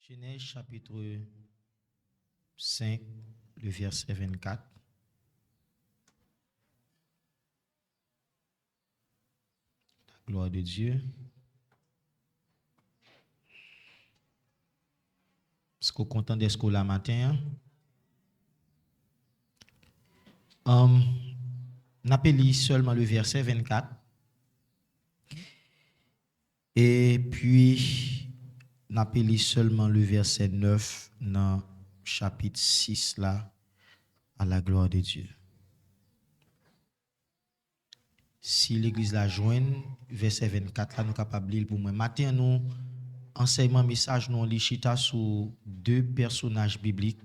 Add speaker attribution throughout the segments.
Speaker 1: Genèse chapitre 5, le verset 24. La gloire de Dieu. Est-ce qu'on est content d'être là matin? N'appelez seulement le verset 24. Et puis, n'appelez seulement le verset 9 dans chapitre 6 là, à la gloire de Dieu. Si l'église la joigne, verset 24 là, nous capables de lire pour moi. Matin, nous, enseignement message, nous lit chita sur deux personnages bibliques.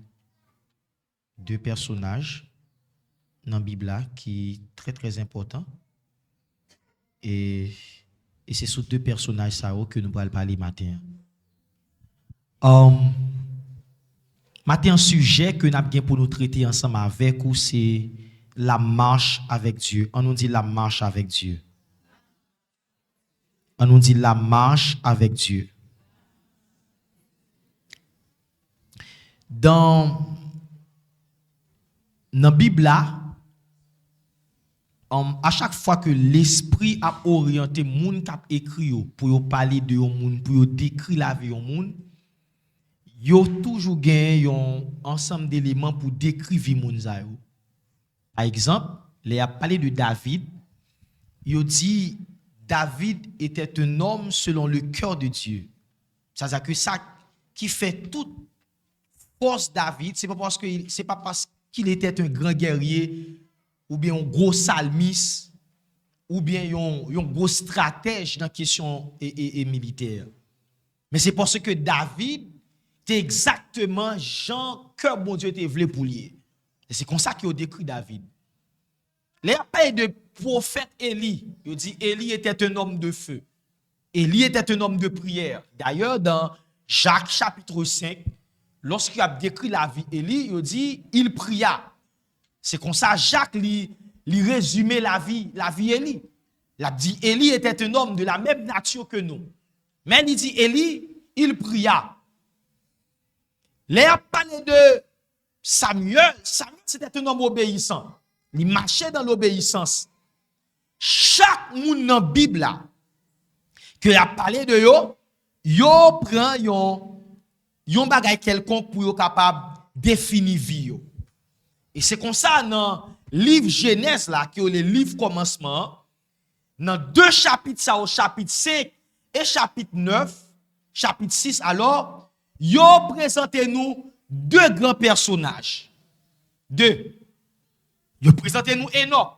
Speaker 1: Deux personnages dans la Bible là, qui sont très très importants. Et c'est sur deux personnages ça que nous allons parler matin. Matin, un sujet que nous avons pour nous traiter ensemble avec vous, c'est la marche avec Dieu. On nous dit la marche avec Dieu. On nous dit la marche avec Dieu. Dans la Bible là, à chaque fois que l'esprit a orienté moun qui a écrit pour parler de moun, pour décrire la vie de moun, yo toujours gagné un ensemble d'éléments pour décrire moun za yo. Par exemple, les a parlé de David, yo dit David était un homme selon le cœur de Dieu. C'est-à-dire que ça qui fait toute force David, c'est pas parce qu'il était un grand guerrier ou bien un gros psalmiste, ou bien un gros stratège dans la question militaire. Mais c'est parce que David était exactement Jean que bon Dieu était voulu pour lui. Et c'est comme ça qu'il a décrit David. Les appels de prophète Élie, il dit Élie était un homme de feu. Élie était un homme de prière. D'ailleurs, dans Jacques chapitre 5, lorsqu'il a décrit la vie Élie, il dit il pria. C'est comme ça Jacques lui résumait la vie Élie. Il a dit Élie était un homme de la même nature que nous. Mais il dit Élie, il pria. Les a parlé de Samuel c'était un homme obéissant. Il marchait dans l'obéissance. Chaque monde dans la Bible là, que a parlé de yo prend yon bagay quelconque pour yo capable définir vie yo. Et c'est comme ça dans le livre Genèse là, qui est le livre commencement, dans deux chapitres, ça au chapitre 5 et chapitre 9, chapitre 6, alors, yo présentez nous deux grands personnages. Deux. Yo présentez nous Enoch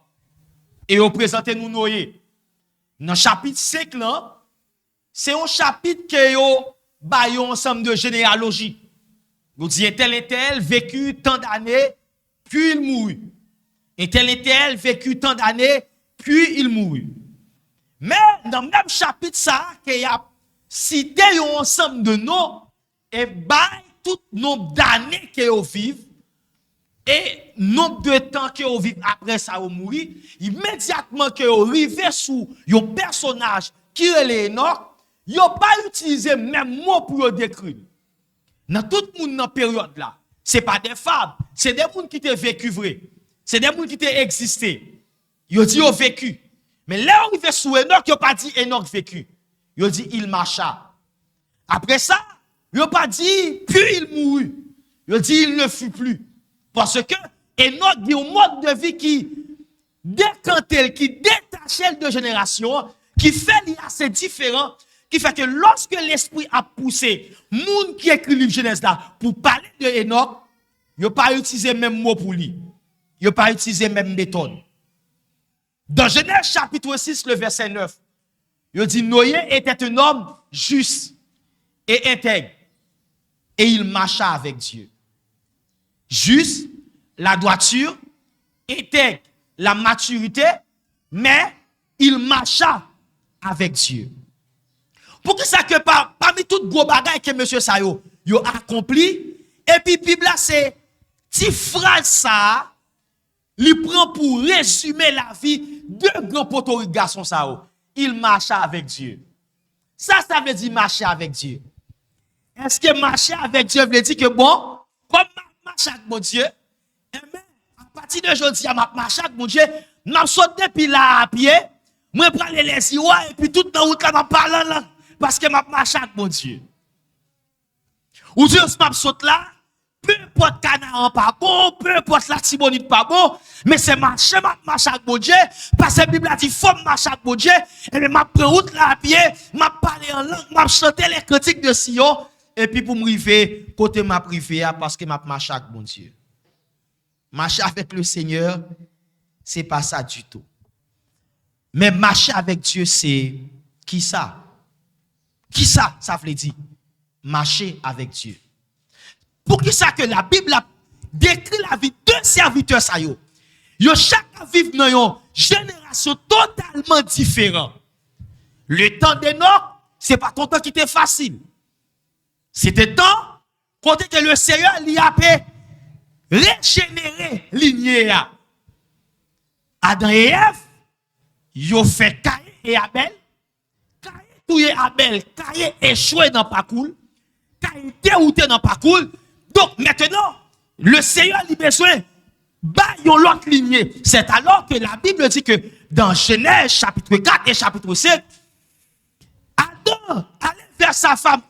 Speaker 1: et yo présentez nous Noé. Dans chapitre 5 là, c'est un chapitre que yo ba yo ensemble de généalogie. Nous dit tel et tel vécu tant d'années puis il mourut. Et tel vécut tant d'années, puis il mourut. Mais dans le même chapitre, ça, qu'il a cité un ensemble de noms, et tout nombre d'années qu'ils vivent, et nombre de temps qu'ils vivent après ça, ils mourent, immédiatement qu'ils arrivent sous un personnage qui est Enoch, ils n'ont pas utilisé même mot pour le décrire. Dans tout le monde dans cette période-là, ce n'est pas des fables, c'est des gens qui ont vécu vrai. C'est des gens qui ont existé. Ils ont dit qu'ils ont vécu. Mais là, on arrive sous Enoch, ils n'ont pas dit Enoch vécu. Ils ont dit il marcha. Après ça, ils n'ont pas dit puis il mourut. Ils ont dit il ne fut plus. Parce que Enoch dit un mode de vie qui décantait, qui détachait de génération, qui fait assez différent, qui fait que lorsque l'esprit a poussé, moun qui écrit le livre Genèse là, pour parler de Enoch, il n'a pas utilisé le même mot pour lui. Il n'a pas utilisé la même méthode. Dans Genèse chapitre 6, le verset 9, il dit Noé était un homme juste et intègre. Et il marcha avec Dieu. Juste, la droiture, intègre, la maturité, mais il marcha avec Dieu. Pour que ça que parmi toutes gros bagailles que monsieur Sayo yo accompli, et puis Bible là c'est ti phrase ça, il prend pour résumer la vie de grand poteau garçon Sayo. Il marcha avec Dieu. Ça veut dire marcher avec Dieu. est-ce que marcher avec Dieu veut dire que bon, comme marcher avec mon Dieu, eh bien, à partir de aujourd'hui, je marche avec mon Dieu, je saute depuis là à pied, je prends les yeux et puis toute la route là, je parle là, parce que je marche avec mon Dieu. Ou Dieu, je saute là, peu importe canard pas bon, peu importe la tibonite pas bon, mais c'est marcher avec mon Dieu, parce que la Bible a dit, faut marcher avec mon Dieu, et bien, je prends route là à pied, je parle en langue, je chante les critiques de Sion, et puis pour me river, côté ma privé, parce que je marche avec mon Dieu. Marcher avec le Seigneur, c'est pas ça du tout. Mais marcher avec Dieu, c'est qui ça? Qui ça veut dire? Marcher avec Dieu. Pour qui ça que la Bible a décrit la vie de serviteurs ça yo? Yo chacun vivent dans une génération totalement différente. Le temps d'Enoch, c'est pas ton temps qui était facile. C'était temps côté que le Seigneur lui a régénérer lignée. Adam et Ève, yo fait Caïn et Abel. Caïn touye Abel, Caïn échoué dans le parcours. Caïn dérouté dans le parcours. Donc maintenant, le Seigneur a besoin de l'autre lignée. C'est alors que la Bible dit que dans Genèse chapitre 4 et chapitre 5, Adam allait vers sa femme.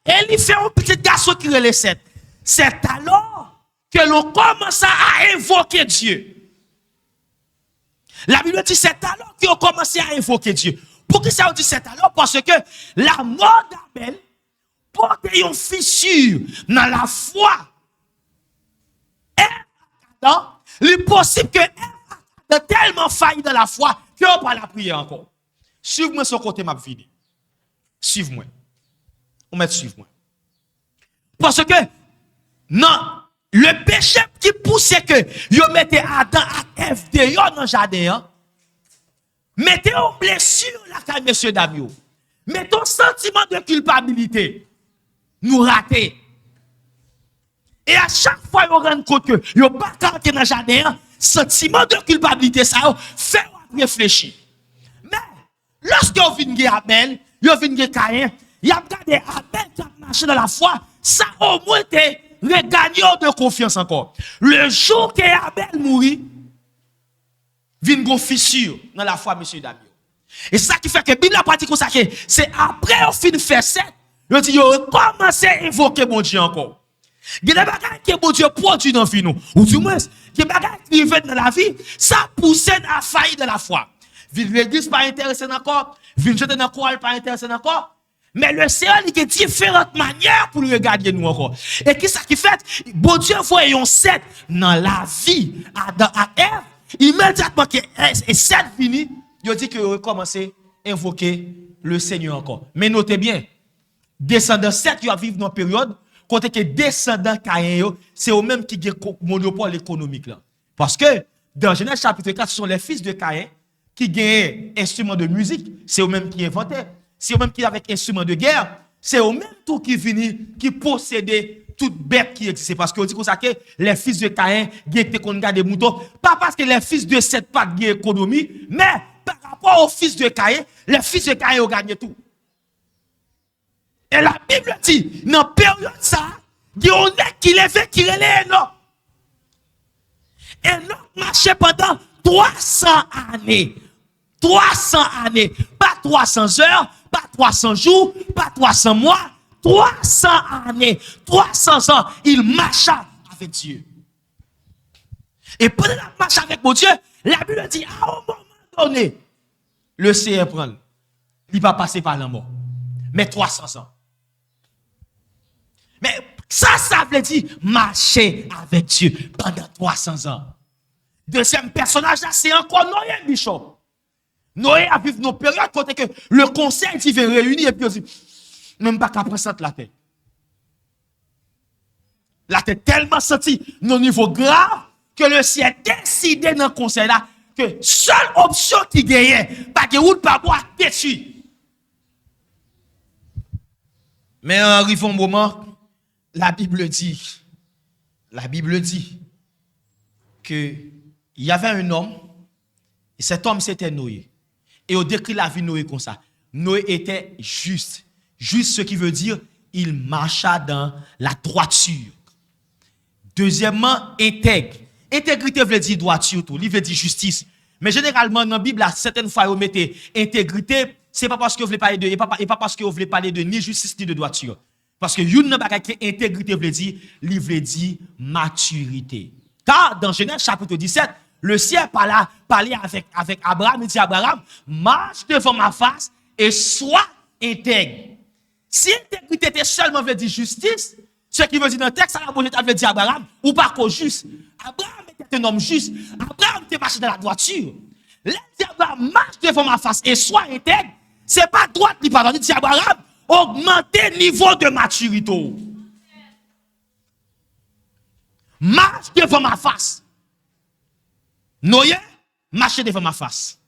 Speaker 1: Et il fait un petit garçon qui est le 7. C'est alors que l'on commence à invoquer Dieu. La Bible dit c'est alors qu'on commence à invoquer Dieu. Pourquoi ça dit c'est alors? Parce que la mort d'Abel porte une fissure dans la foi. Il est possible que Ève a tellement failli dans la foi qu'on ne peut pas la prier encore. Suive-moi sur côté ma vie. Suive-moi. On met suive-moi. Parce que non, le péché qui poussait que yo mettez Adam et Ève dehors dans le jardin, mettez une blessure là quand monsieur David. Mettez un sentiment de culpabilité. Nous rater. Et à chaque fois yo rend compte que yo pas entrer dans le jardin, sentiment de culpabilité ça fait réfléchir. Mais lorsque vous venez Abel, vous venez Caïn, vous regardez Abel qui a marché dans la foi, ça au moins te regagnant de confiance encore. Le jour que Abel mourit, vient une fissure dans la foi, monsieur David. Et ça qui fait que la Bible a pratique ça, c'est après au fin de faire ça, vous dit, vous commencez à invoquer mon Dieu encore. Il y a des bagages que mon Dieu produit dans la vie, ou du moins, il y a des bagages qui viennent dans la vie, ça pousse à faillir de la foi. Vivre l'église pas intéressé encore, vivre jeter dans le chorale pas intéressé encore. Mais le Seigneur, il y a différentes manières pour le regarder nous encore. Et qui ça qui fait? Bon Dieu voit un 7 dans la vie à Ève, immédiatement que 7 fini, il dit que vous commencé à invoquer le Seigneur encore. Mais notez bien, descendant 7 qui vivent dans une période, côté que descendant Caïn, c'est eux même qui ont le monopole économique là. Parce que dans Genèse chapitre 4, ce sont les fils de Caïn qui gagnent instruments de musique, c'est eux même qui inventaient. C'est eux même qui avec instruments de guerre, c'est eux même tout qui finit, qui possédaient toute bête qui existe. Parce que on dit comme ça que les fils de Caïn gagnent des moutons, pas parce que les fils de Seth pas gagnent économie, mais par rapport aux fils de Caïn, les fils de Caïn ont gagné tout. Et la Bible dit, dans la période ça, il y a un mec qui levait, qui relève Enoch. Enoch marchait pendant 300 années. 300 années. Pas 300 heures, pas 300 jours, pas 300 mois. 300 années. 300 ans. Il marcha avec Dieu. Et pendant la marche avec mon Dieu, la Bible dit, à un moment donné, le Seigneur prend. Il va passer par la mort. Mais 300 ans. Mais ça veut dire marcher avec Dieu pendant 300 ans. Deuxième personnage là, c'est encore Noé, Bishop. Noé a vécu nos périodes côté que le conseil s'y fait réunir et puis on dit, même pas qu'à présenter la tête. La tête tellement senti nos niveau grave que le ciel décidé dans le conseil là que seule option qui gagnait, pas que route pas boire détruit. Mais arrive un moment, la Bible dit que il y avait un homme, et cet homme c'était Noé. Et on décrit la vie de Noé comme ça. Noé était juste. Juste ce qui veut dire, il marcha dans la droiture. Deuxièmement, intègre. Intégrité veut dire droiture, tout. Il veut dire justice. Mais généralement, dans la Bible, certaines fois, vous mettez intégrité, c'est pas parce que vous voulez parler de, et pas parce que vous voulez parler de ni justice ni de droiture. Parce que une n'a pas intégrité veut dire, il veut dire maturité. Car dans Genèse chapitre 17, le ciel parlait avec Abraham, il dit Abraham, marche devant ma face et sois intègre. Si intégrité était seulement veut dire justice, ce qui veut dire dans le texte, ça veut dire Abraham, ou pas qu'au juste. Abraham était un homme juste. Abraham était marché dans la droiture. Là, il dit Abraham, marche devant ma face et sois intègre. C'est pas droite ni pardon. Il dit Abraham, augmenter le niveau de maturité. Marche devant ma face. Noé, marche devant ma face.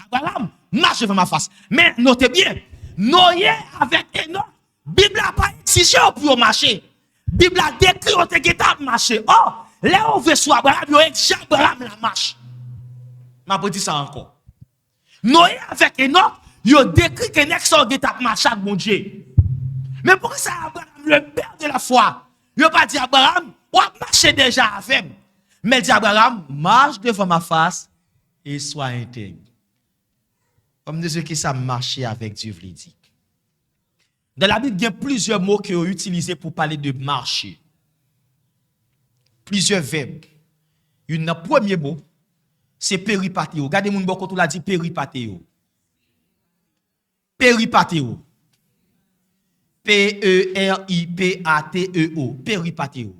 Speaker 1: Abraham, marche devant ma face. Mais notez bien, Noé avec Enoch, Bible n'a pas exigé pour marcher. Bible a décrit au téguéta marcher. Oh, là on veut sur Abraham, il exige Abraham la marche. Je vais dire ça encore. Noé avec Enoch, il a décrit que Enoch soit marché avec mon Dieu. Mais pourquoi ça Abraham, le père de la foi, il n'a pas dit Abraham, on a marché déjà avec. Mais il dit Abraham, marche devant ma face et sois intègre. Comme de ceux qui savent marcher avec Dieu, vous dit. Dans la Bible, il y a plusieurs mots qui sont utilisés pour parler de marcher. Plusieurs verbes. Le premier mot, c'est péripatéo. Regardez mon beaucoup, on l'a dit péripatéo. Péripatéo. P-E-R-I-P-A-T-E-O. Péripatéo.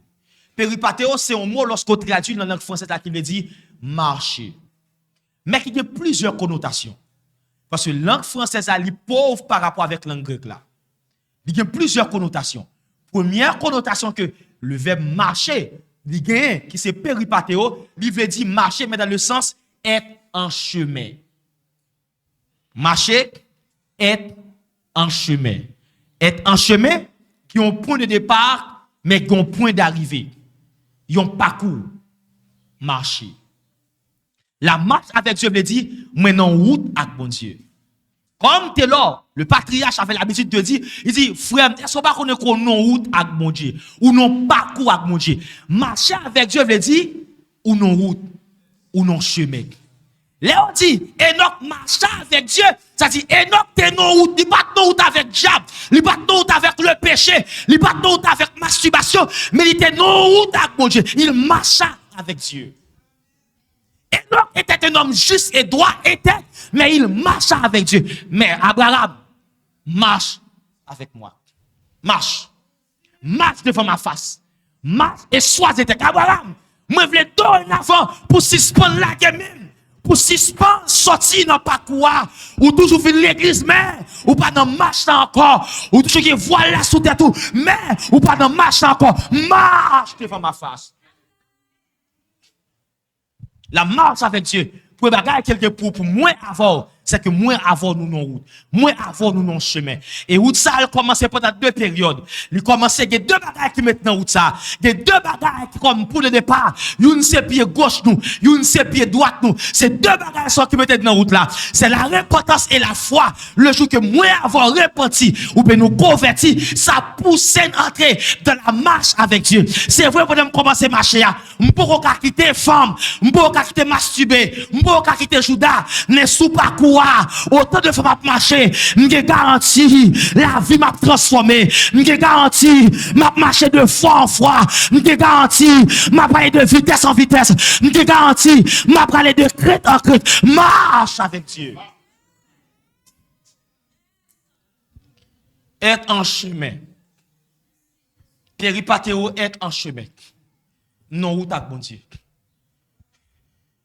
Speaker 1: Péripatéo, c'est un mot lorsqu'on traduit dans la langue française qui veut dire marcher. Mais il y a plusieurs connotations. Parce que la langue française est pauvre par rapport avec la langue grecque là. Il y a plusieurs connotations. Première connotation que le verbe marcher, qui c'est péripatéo, il veut dire marcher, mais dans le sens être en chemin. Marcher, être en chemin. Être en chemin qui ont un point de départ, mais qui ont un point d'arrivée. Ils ont un parcours. Marcher. La marche avec Dieu veut dire, moi non route avec mon Dieu. Comme t'es là, le patriarche avait l'habitude de dire, il dit, frère, est-ce qu'on va qu'on non route avec mon Dieu, ou non parcours avec mon Dieu. Marcher avec Dieu veut dire, ou non route, ou non chemin. Là, on dit, Enoch marcha avec Dieu, ça dit, Enoch t'es non route, il pas non route avec diable, il pas non route avec le péché, il pas non route avec masturbation, mais il était non route avec mon Dieu. Il marcha avec Dieu. Enoch était un homme juste et droit, mais il marcha avec Dieu. Mais Abraham, marche avec moi. Marche. Marche devant ma face. Marche et sois intègre. Abraham, moi je voulais dorénavant pour suspendre la guerre, pour suspendre sortir dans le parcours, ou toujours venir l'église, mais ou pas dans marche encore, ou toujours qui voit là sous tête tout, mais ou pas dans marche encore. Marche devant ma face. La marche avec Dieu, pour bagaille quelque pour moins avant, c'est que moins avant nous non route, moins avant nous non chemin. Et route ça, elle commence pendant deux périodes. Il commence avec deux bagailles qui mettent dans route ça. Des deux bagailles qui comme pour le départ, une c'est pied gauche nous, une c'est pied droite nous. C'est deux bagailles qui mettent dans route là. C'est la repentance et la foi. Le jour que moins avant repenti ou bien nous converti, ça pousse entrer dans la marche avec Dieu. C'est vrai pour nous commencer à marcher. On peut pas quitter femme, on peut pas quitter masturber, on peut pas quitter Judas, ne sous parcours. Autant de fois m'a marché, m'ge garanti la vie m'a transformé, m'ge garanti m'a marché de foi en foi, m'ge garanti m'a parlé de vitesse en vitesse, m'ge garanti m'a parlé de crête en crête. Marche avec Dieu. Être en chemin. Péripatéo, être en chemin. Non route avec mon Dieu.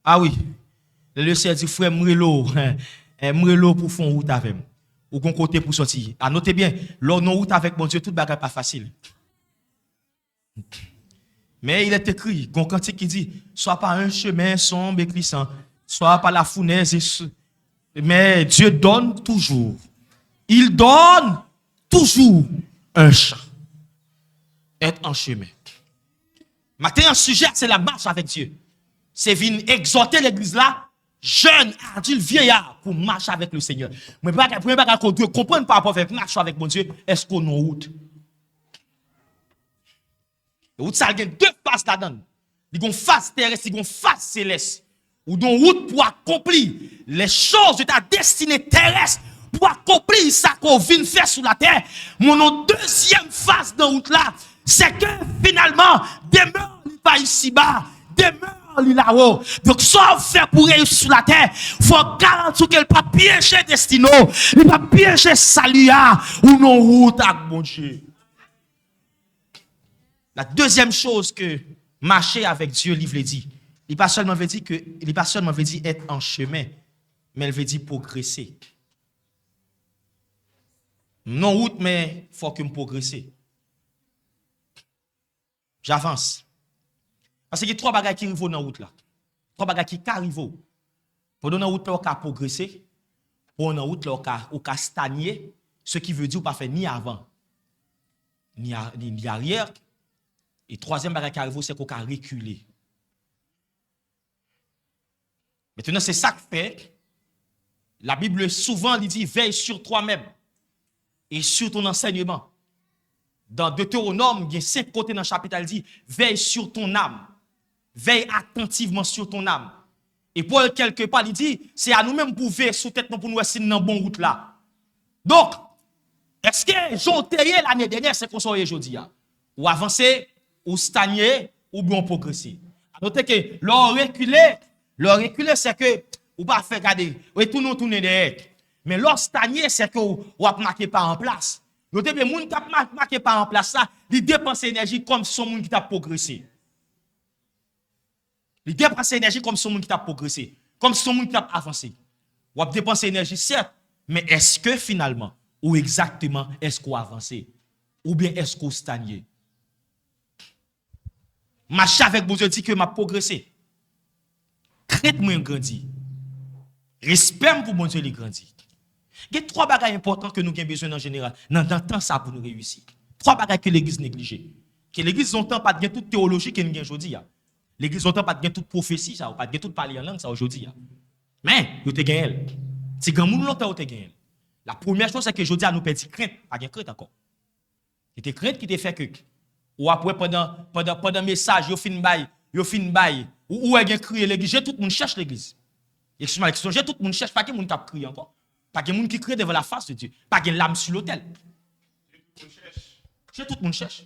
Speaker 1: Ah oui. Le Seigneur dit, frère, m'relo pour faire route avec moi. Ou qu'on côté pour sortir. Ah, notez bien, l'on non route avec mon Dieu, tout bagage pas facile. Mais il est écrit, qu'on cantique qui dit, soit par un chemin sombre et glissant, soit par la fournaise, mais Dieu donne toujours. Il donne toujours un champ. Être en chemin. Maintenant, un sujet, c'est la marche avec Dieu. C'est venir exhorter l'église là, jeune, adulte, vieillard, pour marcher avec le Seigneur. Mais pour comprendre par rapport à marcher avec mon Dieu, est-ce qu'on est en route? Route ça il y a deux faces là-dedans. Il y a une face terrestre, il y a une face céleste. Ou d'une route pour accomplir les choses de ta destinée terrestre, pour accomplir ça qu'on vient faire sur la terre. Mon deuxième phase de route là, c'est que finalement, demeure pas ici-bas, demeure là-haut. Donc, ça fait pour réussir sur la terre, faut garantir qu'elle pas piéger destino, il pas piéger salut ou non route avec mon Dieu. La deuxième chose que marcher avec Dieu, il veut dire, il pas seulement veut dire être en chemin, mais il veut dire progresser. Non route, mais il faut que je progresse. J'avance. Parce qu'il y a trois bagages qui arrivent dans la route là. Trois bagages qui arrivent. Pour dans la route, on peut progresser. Pour dans la route, on peut stagner. Ce qui veut dire qu'on ne peut pas faire ni avant, ni arrière. Et troisième bagage qui arrive, c'est qu'on peut reculer. Maintenant, c'est ça que fait. La Bible souvent dit veille sur toi-même et sur ton enseignement. Dans Deutéronome, il y a 5 côtés dans le chapitre, il dit veille sur ton âme. Veille attentivement sur ton âme. Et Paul, quelque part, il dit c'est à nous-mêmes pour veiller sous tête pour nous essayer dans bonne route là. Donc, est-ce que j'enterré l'année dernière, c'est qu'on soit aujourd'hui? Ou avancer, ou stagner, ou bien progresser? Notez que leur reculer, c'est que ou pas faire garder, ou tourner derrière. Mais leur stagner, c'est que ou pas marquer pas en place. Notez que les gens qui ne marquent pas en place ça, ils dépensent l'énergie comme si son monde qui t'a progressé. Ils dépensent l'énergie comme si son monde qui t'a progressé. Comme si son monde qui t'a avancé. Ou dépenser l'énergie, certes, mais est-ce que finalement, ou exactement, est-ce qu'on a avancé? Ou bien est-ce qu'on stagne? Marcher avec vous, je dis que m'a progressé. Crête moi grandi. Respect pour mon Dieu les grandi. Il y a 3 bagages importants que nous avons besoin en général. Dans le temps ça pour nous réussir. 3 bagages que l'église néglige. Que l'église longtemps pas de toute théologie que nous avons aujourd'hui. L'église longtemps pas de toute prophétie ça, pas de toute parler en langue ça aujourd'hui. Mais vous te gagné. Si grand monde longtemps vous te gagné. La première chose c'est que aujourd'hui nous perdons crainte, pas de crainte encore. C'était crainte qui te fait que ou après pendant message yo fin bail ou elle crier l'église, tout le monde cherche l'église. Excuse-moi, tout le monde cherche pas que monde qui crie encore. Pas que monde qui crie devant la face de Dieu, pas que l'âme sur l'autel. Tout le monde cherche.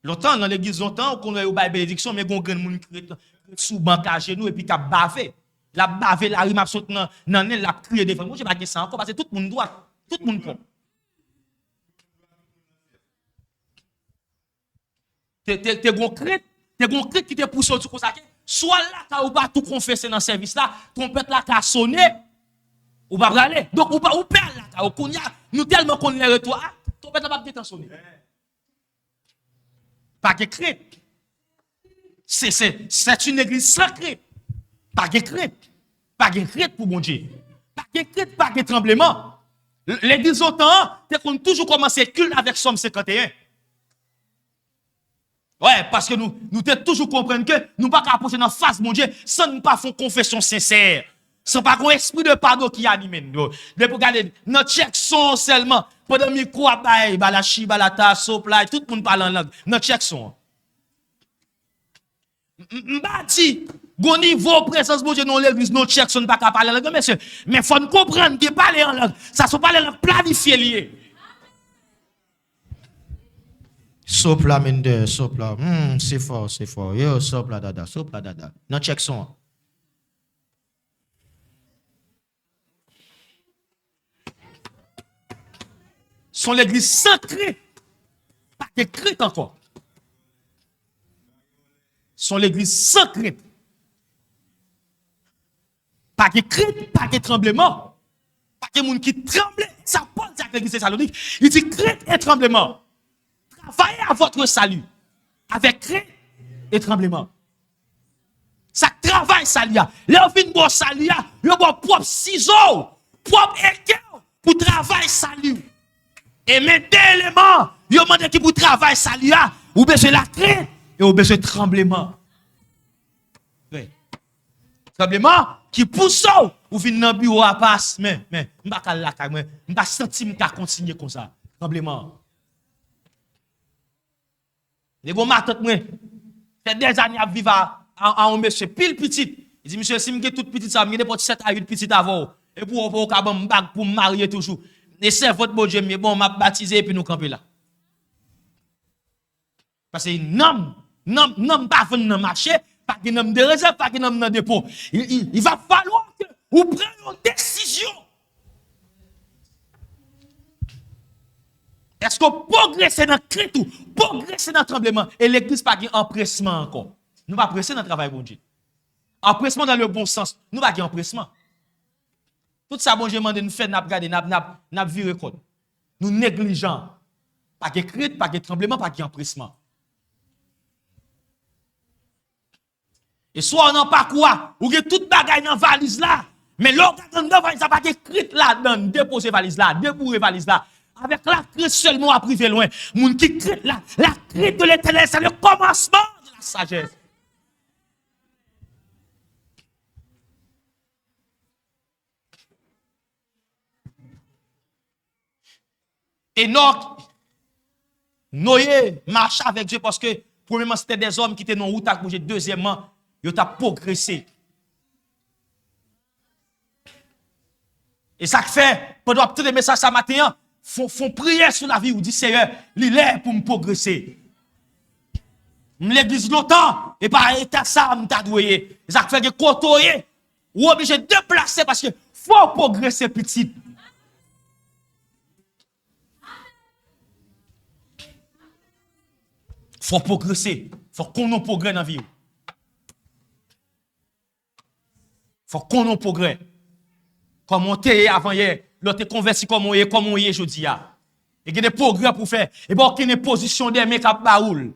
Speaker 1: Longtemps dans l'église longtemps qu'on a eu bail bénédiction mais gon grand monde qui sous banc à genoux et puis qui a bavé. La bavé la rime saute dans la crier devant. Moi j'ai pas ça encore parce que tout le monde doit, tout le monde prend. T'es gon crête qui te pousse au comme ça. Soit là ou pas tout confesser dans service là, trompette là ka sonner ou pas aller. Donc ou perd là ou qu'on y a nous tellement qu'on les retour, trompette là pas bien sonner. Pas de crête. C'est une église sacrée. Pas de crête. Pas de crête pour mon Dieu. Pas de crête, pas de tremblement. L'église autant, c'est qu'on toujours commencé culte avec Somme 51. Ouais, parce que nous devons toujours comprendre que nous ne pouvons pas approcher dans la face, mon Dieu, sans nous pas faire confession sincère. Sans pas un esprit de pardon qui anime nous. De pour regarder, notre check son seulement. Pendant micro, la chiba, la tasse, sopla, tout le monde parle en langue. Notre check son. M'bati, au niveau présence, mon Dieu, dans l'église, notre check son pas parler en langue, monsieur. Mais il faut nous comprendre que parler en langue, ça ne sont pas les langues planifiées liées. Sopla mende, sopla. C'est fort. Yo, sopla dada. Non check son. Sont l'église sacrée. Pas de crête encore. Sont l'église sacrée. Pas de crête, pas de tremblement. Pas de monde qui tremble. Ça Paul dit à l'église Thessalonique. Il dit crête et tremblement. Travaillez à votre salut avec crainte et tremblement. Ça travaille salut. Là, on fait bon salut. Il y a propre ciseaux, propre équerre pour travailler salut. Et maintenant, éléments, il y a demandé qui pour travailler salut. Ou besoin la crainte et ou besoin tremblement. Oui. Tremblement qui pousse ou venez dans le bureau à passe. Mais, je ne vais pas la caméra. Je ne vais pas sentir que continuer comme ça. Tremblement.
Speaker 2: Les gars, ma tante, moi, fait des années à vivre à un monsieur, pile petit. Il dit, monsieur, si je suis tout petit, ça me pour 7 à 8 petits avant. Et pour me marier toujours. Et c'est votre bon Dieu, mais bon, m'a baptisé et puis nous camper là. Parce que non, pas venir marcher, pas que nom de réserve, pas que nom de dépôt. Il va falloir que vous preniez une décision. Est-ce qu'on progresse dans le cri ou progresse dans le tremblement? Et l'église n'a pas d'empressement encore. Nous ne pas presser dans le travail, bon Dieu. Empressement dans le bon sens. Nous pas d'empressement. Tout ça, bon Dieu, demande nous faire, n'a viré compte. Nous négligeons. Pas de cri, pas de tremblement, pas d'empressement. Et soit on n'en pas quoi, ou que toute bagaille dans la valise là, mais l'autre dans la valise, ça pas de cri là-dedans, déposer valise là, débourrer valise là. Avec la crise seulement à priver loin. Moun qui crie là, la crise de l'éternel, c'est le commencement de la sagesse. Enoch, Noé marche avec Dieu parce que, premièrement, c'était des hommes qui étaient dans la route à bouger. Deuxièmement, ils ont progressé. Et ça fait, pendant tout le message ce matin, font prière sur la vie ou dit Seigneur, il est pour me progresser. L'église longtemps, et par état ça, m'ta doué. Ça fait que côtoyer, ou obligé de déplacer parce que faut progresser petit. Faut progresser. Faut qu'on ait progrès dans la vie. Faut qu'on ait progrès. Comme on était avant hier, l'autre converti comme on est aujourd'hui. Et il y a des progrès pour faire. Et bon, qu'il y a une position des mecs à baoul.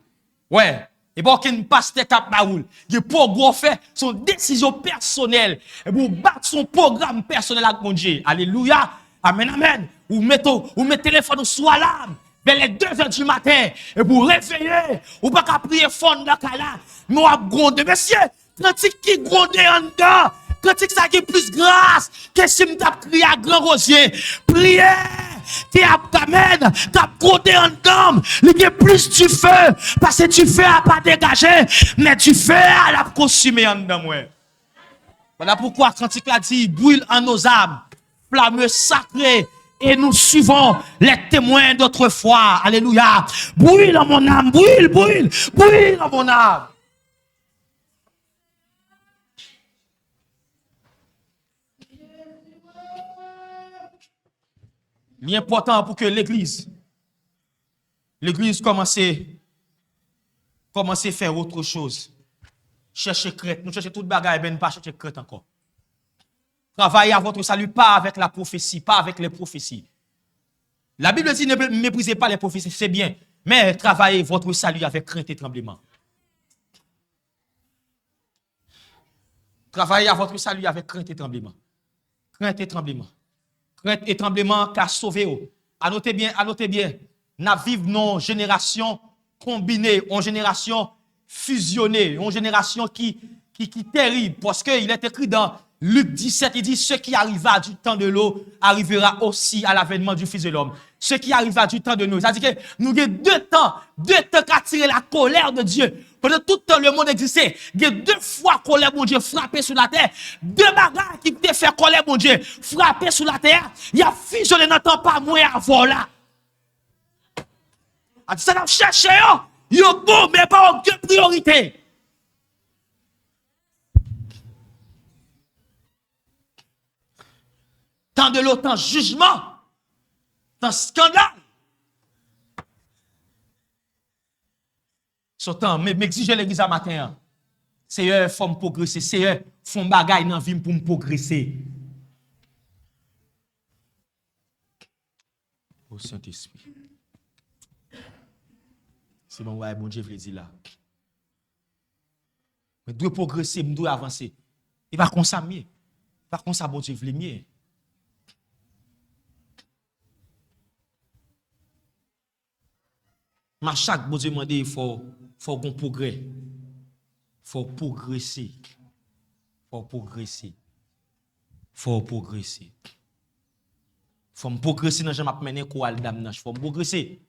Speaker 2: Ouais. Et bon, qu'il y a une pasteur à baoul. Il y a des progrès faire son décision personnelle. Et pour battre son programme personnel avec mon Dieu. Alléluia. Amen, amen. Ou mettez téléphone sous alarme. Vers les 2h du matin. Et pour réveiller. Ou pas qu'à prier fond dans le là. Mais on a grondé. Monsieur, quand qui grondé en dedans. Quand ça qui est plus grâce, que si je t'ai crié à grand rosier, priez, tu as t'amène, tu as côté en dame, il y a plus du feu, parce que tu fais à pas dégager, mais tu fais à la consumer en dame. Voilà pourquoi quand il a dit, brûle en nos âmes, flamme sacrée, et nous suivons les témoins d'autrefois. Alléluia. Brûle en mon âme, brûle en mon âme. L'important pour que l'église commence à faire autre chose. Chercher crête. Nous cherchons toute bagaille, ben pas chercher crête encore. Travaillez à votre salut, pas avec la prophétie, pas avec les prophéties. La Bible dit ne méprisez pas les prophéties, c'est bien. Mais travaillez votre salut avec crainte et tremblement. Travaillez à votre salut avec crainte et tremblement. Crainte et tremblement. Crainte et tremblement qu'a sauvé. Annotez bien, nous vivons une génération combinée, une génération fusionnée, une génération qui est terrible. Parce qu'il est écrit dans Luc 17, il dit, ce qui arriva du temps de l'eau arrivera aussi à l'avènement du Fils de l'homme. Ce qui arriva du temps de nous. C'est-à-dire que nous avons deux temps qui attirent la colère de Dieu. Pendant tout le temps, le monde existait. Il y a 2 fois colère, mon Dieu, frappé sur la terre. 2 bagarres qui te fait colère, mon Dieu, frappé sur la terre. Il y a fusionné, n'entend pas moins avant là. Ça n'a cherché, il y a bon, mais pas aucune priorité. Tant de l'eau, tant jugement, tant scandale. Sotan, m'exige l'église à matin. C'est eux qui font progresser. C'est eux qui font bagaille dans la vie pour me progresser. Au Saint-Esprit. C'est bon, ouais, bon Dieu veut dire là. Mais doit progresser, doit avancer. Il va comme ça mieux. Par contre, ça, bon Dieu veut mieux. Mais chaque bon Dieu demande, il faut qu'on progresse. Il faut progresser. Il faut progresser. Il faut progresser. Il faut progresser dans le mener quoi dame. Il faut progresser.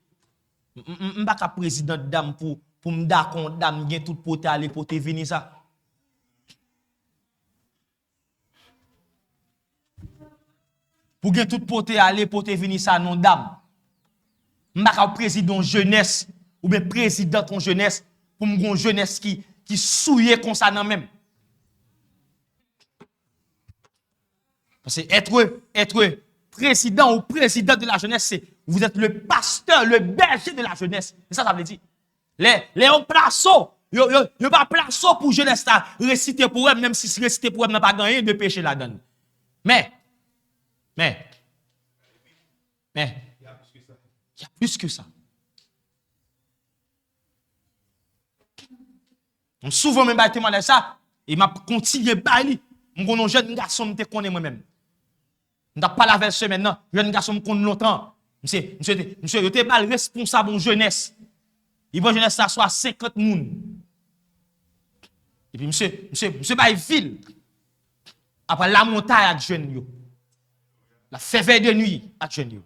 Speaker 2: Je ne suis pas président de dame pour pour me d'accord dame gen tout pote aller pour te venir ça. Pour gen tout pote aller pour te venir ça non dame. M'pa président jeunesse ou bien président en jeunesse pour m'gon jeunesse qui souillé comme ça nan même. Parce que être président ou président de la jeunesse, c'est vous êtes le pasteur, le berger de la jeunesse. C'est ça veut dire. Les hommes placeaux, yo pas placeaux pour jeunesse là, réciter pour eux, même si réciter pour eux n'a pas gagné de péché là-dedans. Mais, il y a plus que ça. On souvent même témoin de ça, et m'a continué baili. Mon jeune garçon me connaît moi-même. On n'a pas la version maintenant, jeune garçon me connaît longtemps. Monsieur, yo te mal responsable en jeunesse. Il va jeunesse ça soit 50 moun. Et puis monsieur bail ville. Après la montagne avec jeune yo. La février de nuit avec jeune yo.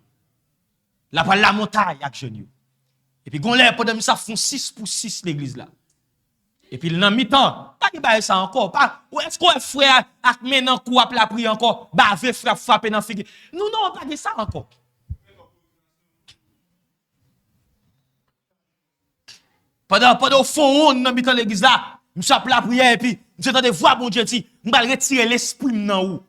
Speaker 2: Après la montagne avec jeune yo. Et puis gon l'air pendant ça font 6 pour 6 l'église là. Et puis dans mi-temps, pas de bail ça encore, pas est-ce qu'on est frère ak maintenant coup ap la prière encore, bave frapper dans figue. Non, pas de ça encore. Pendant fond dans mi-temps l'église là, monsieur ap la prière et puis monsieur entend voix bon Dieu dit, m'pa retirer l'esprit nan ou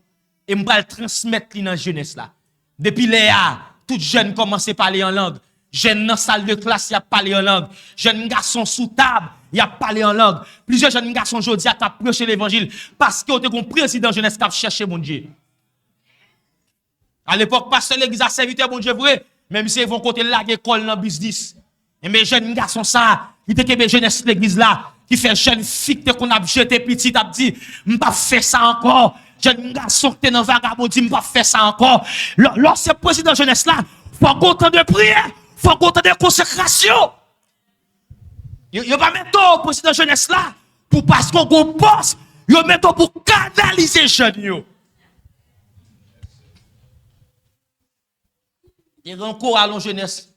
Speaker 2: et m'pa transmettre li dans jeunesse là. Depuis là, tout jeune commence à parler en langue. Jeune dans salle de classe, il a parlé en langue. Jeune garçon sous table, il a parlé en langue. Plusieurs jeunes garçons aujourd'hui a prêché l'évangile parce que on président jeunesse qui a cherché mon Dieu. À l'époque, pasteur l'église a serviteur bon Dieu vrai, même si ils vont côté la école dans business. Et mes jeunes garçons ça, il était que jeunesse l'église là, qui fait jeune fille qu'on a jeté petit a dit, m'pas faire ça encore. Jeune garçon qui est dans vagabond dit m'pas faire ça encore. Lorsque président jeunesse là, faut autant de prière. Faut qu'on ait de consécration. Yo pas mettre au président jeunesse là pour parce qu'on go boss, yo mettre pour canaliser jeunes yo. Il y a un choral en jeunesse.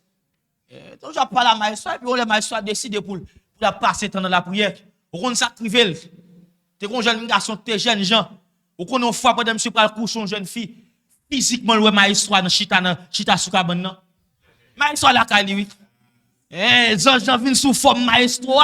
Speaker 2: Donc j'ai parlé à maestro et puis on le maestro a décidé pour la passer dans la prière. On ça privé. T'es un jeune garçon, t'es jeune gens. Ou qu'on une fois pendant monsieur pral coucher une jeune fille, physiquement le maestro dans chita sous cabane nan. Maestro la kali oui. Jean vient sous forme maestro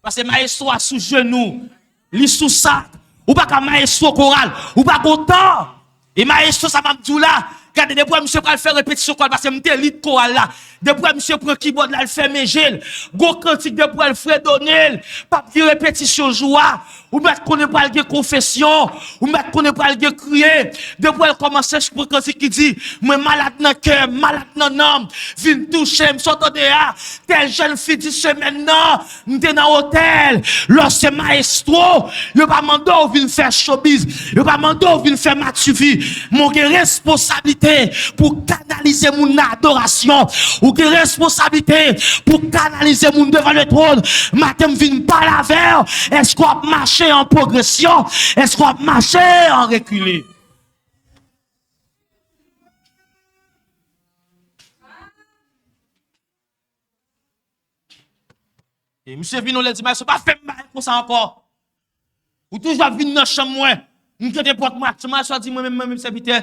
Speaker 2: parce que maestro sous genou, li sous sac, ou pas ka maestro choral, ou pas content. Et maestro ça m'a dit là, quand depuis monsieur pral faire répétition choral parce que m'te lit choral là. Depuis monsieur prend keyboard là, il fait mégel. Go cantique depuis elle fredonner, pas de répétition joie, ou mettre qu'on est pas le confession, ou mettre qu'on est pas le crier. Depuis elle commence à prendre cantique qui dit, moi malade dans cœur, malade dans âme, vinn toucher, me sortir dehors. Telle jeune fille dit semaine non, m'était dans hôtel. Lorsque maestro, yo pas mandé ou vinn faire showbiz, yo pas mandé ou vinn faire matuvi. Mon responsabilité pour canaliser mon adoration. Ou qui responsabilité pour canaliser moun devant le trône. Matin vinn pas la vers. Est-ce qu'on a marché en progression? Est-ce qu'on a marché en reculé? Et monsieur vinn le dit, mais c'est pas fait pour ça encore. Ou toujours vinn dans chambre moi. M'kete porte moi, soit dit moi-même serviteur.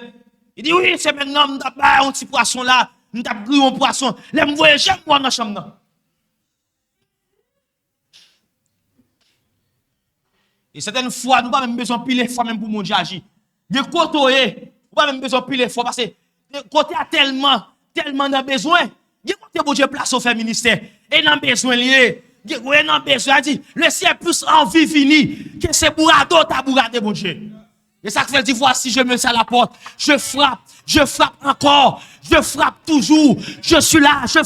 Speaker 2: Il dit oui, c'est maintenant m'ta pas un petit poisson là. Nous avons pris un poisson. Les me voyez jamais moi dans la chambre. Et certaines fois, nous n'avons pas même besoin de piler fort même pour mon Dieu agir. De côté, nous n'avons pas même besoin de piler fort parce que de côté a tellement de besoin. De côté, mon Dieu place au fait ministère. Et dans besoin lié. De côté, dans besoin dit, le ciel plus envie fini que c'est bourrado ta bourrade mon Dieu. Et ça fait dire, voici, je me mets à la porte, je frappe encore, je frappe toujours, je suis là, je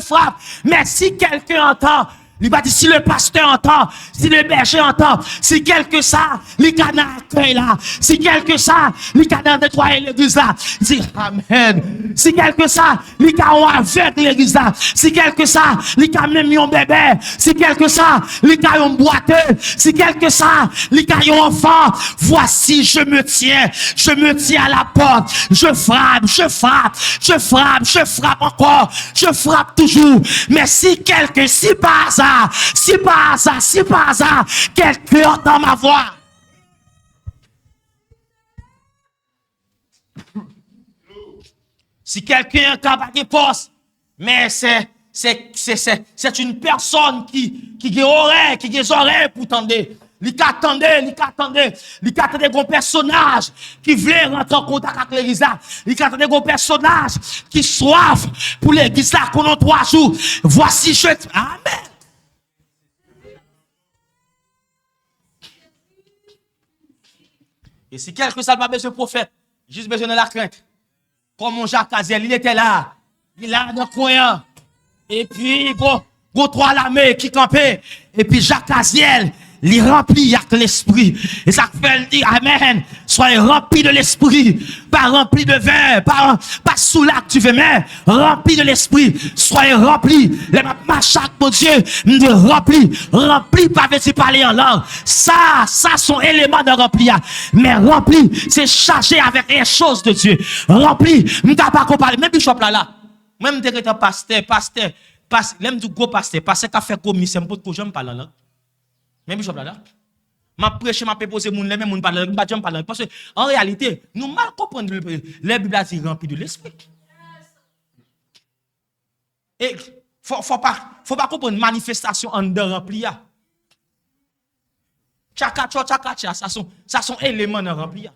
Speaker 2: frappe. Mais si quelqu'un entend, il va dire, si le pasteur entend, si le berger entend, si quelque ça, les canards accueillent là, si quelque ça, les canards nettoient l'église là, il dit, amen. Si quelque ça, les canards avec l'église là, si quelque ça, les canards même un bébé, si quelque ça, les canards ont boiteux, si quelque ça, les canards ont enfant, voici, je me tiens à la porte, je frappe encore, je frappe toujours, mais si par hasard,
Speaker 1: quelqu'un entend ma voix. Si quelqu'un a pas de poste, mais c'est une personne qui a des oreilles pour tendre. Il attendait un personnage qui voulait rentrer en contact avec l'église là. Il attendait un personnage qui soif pour l'église là pendant 3 jours. Voici je. Amen. Et si quelque chose n'a pas besoin de prophète, juste besoin de la crainte. Comme mon Jacques Aziel, il était là. Il a dans le coin. Et puis, go 3 lamés qui campaient. Et puis Jacques Aziel, il remplit avec l'esprit. Et ça fait dire, Amen. Soyez remplis de l'esprit. Pas remplis de vin. Pas sous l'acte du vin, mais remplis de l'esprit. Soyez remplis. Les chaque mon Dieu, remplis, pas veux parler en langue. Ça, sont éléments de remplir. Mais rempli, c'est chargé avec les choses de Dieu. Rempli, m'ta pas qu'on parle. Même bishop là. Même des pasteur, l'aime du gros pasteur qui a fait commission, m'pot que j'aime parler en langue. Même bishop là. M'a prêché, m'a posé moun, les mêmes moun parler, m'pa j'aime parler. Parce que, en réalité, nous mal comprendre les Bibles dit rempli de l'esprit. Et, faut pas comprendre manifestation en dedans rempli. Tchaka, ça sont éléments dans rempli.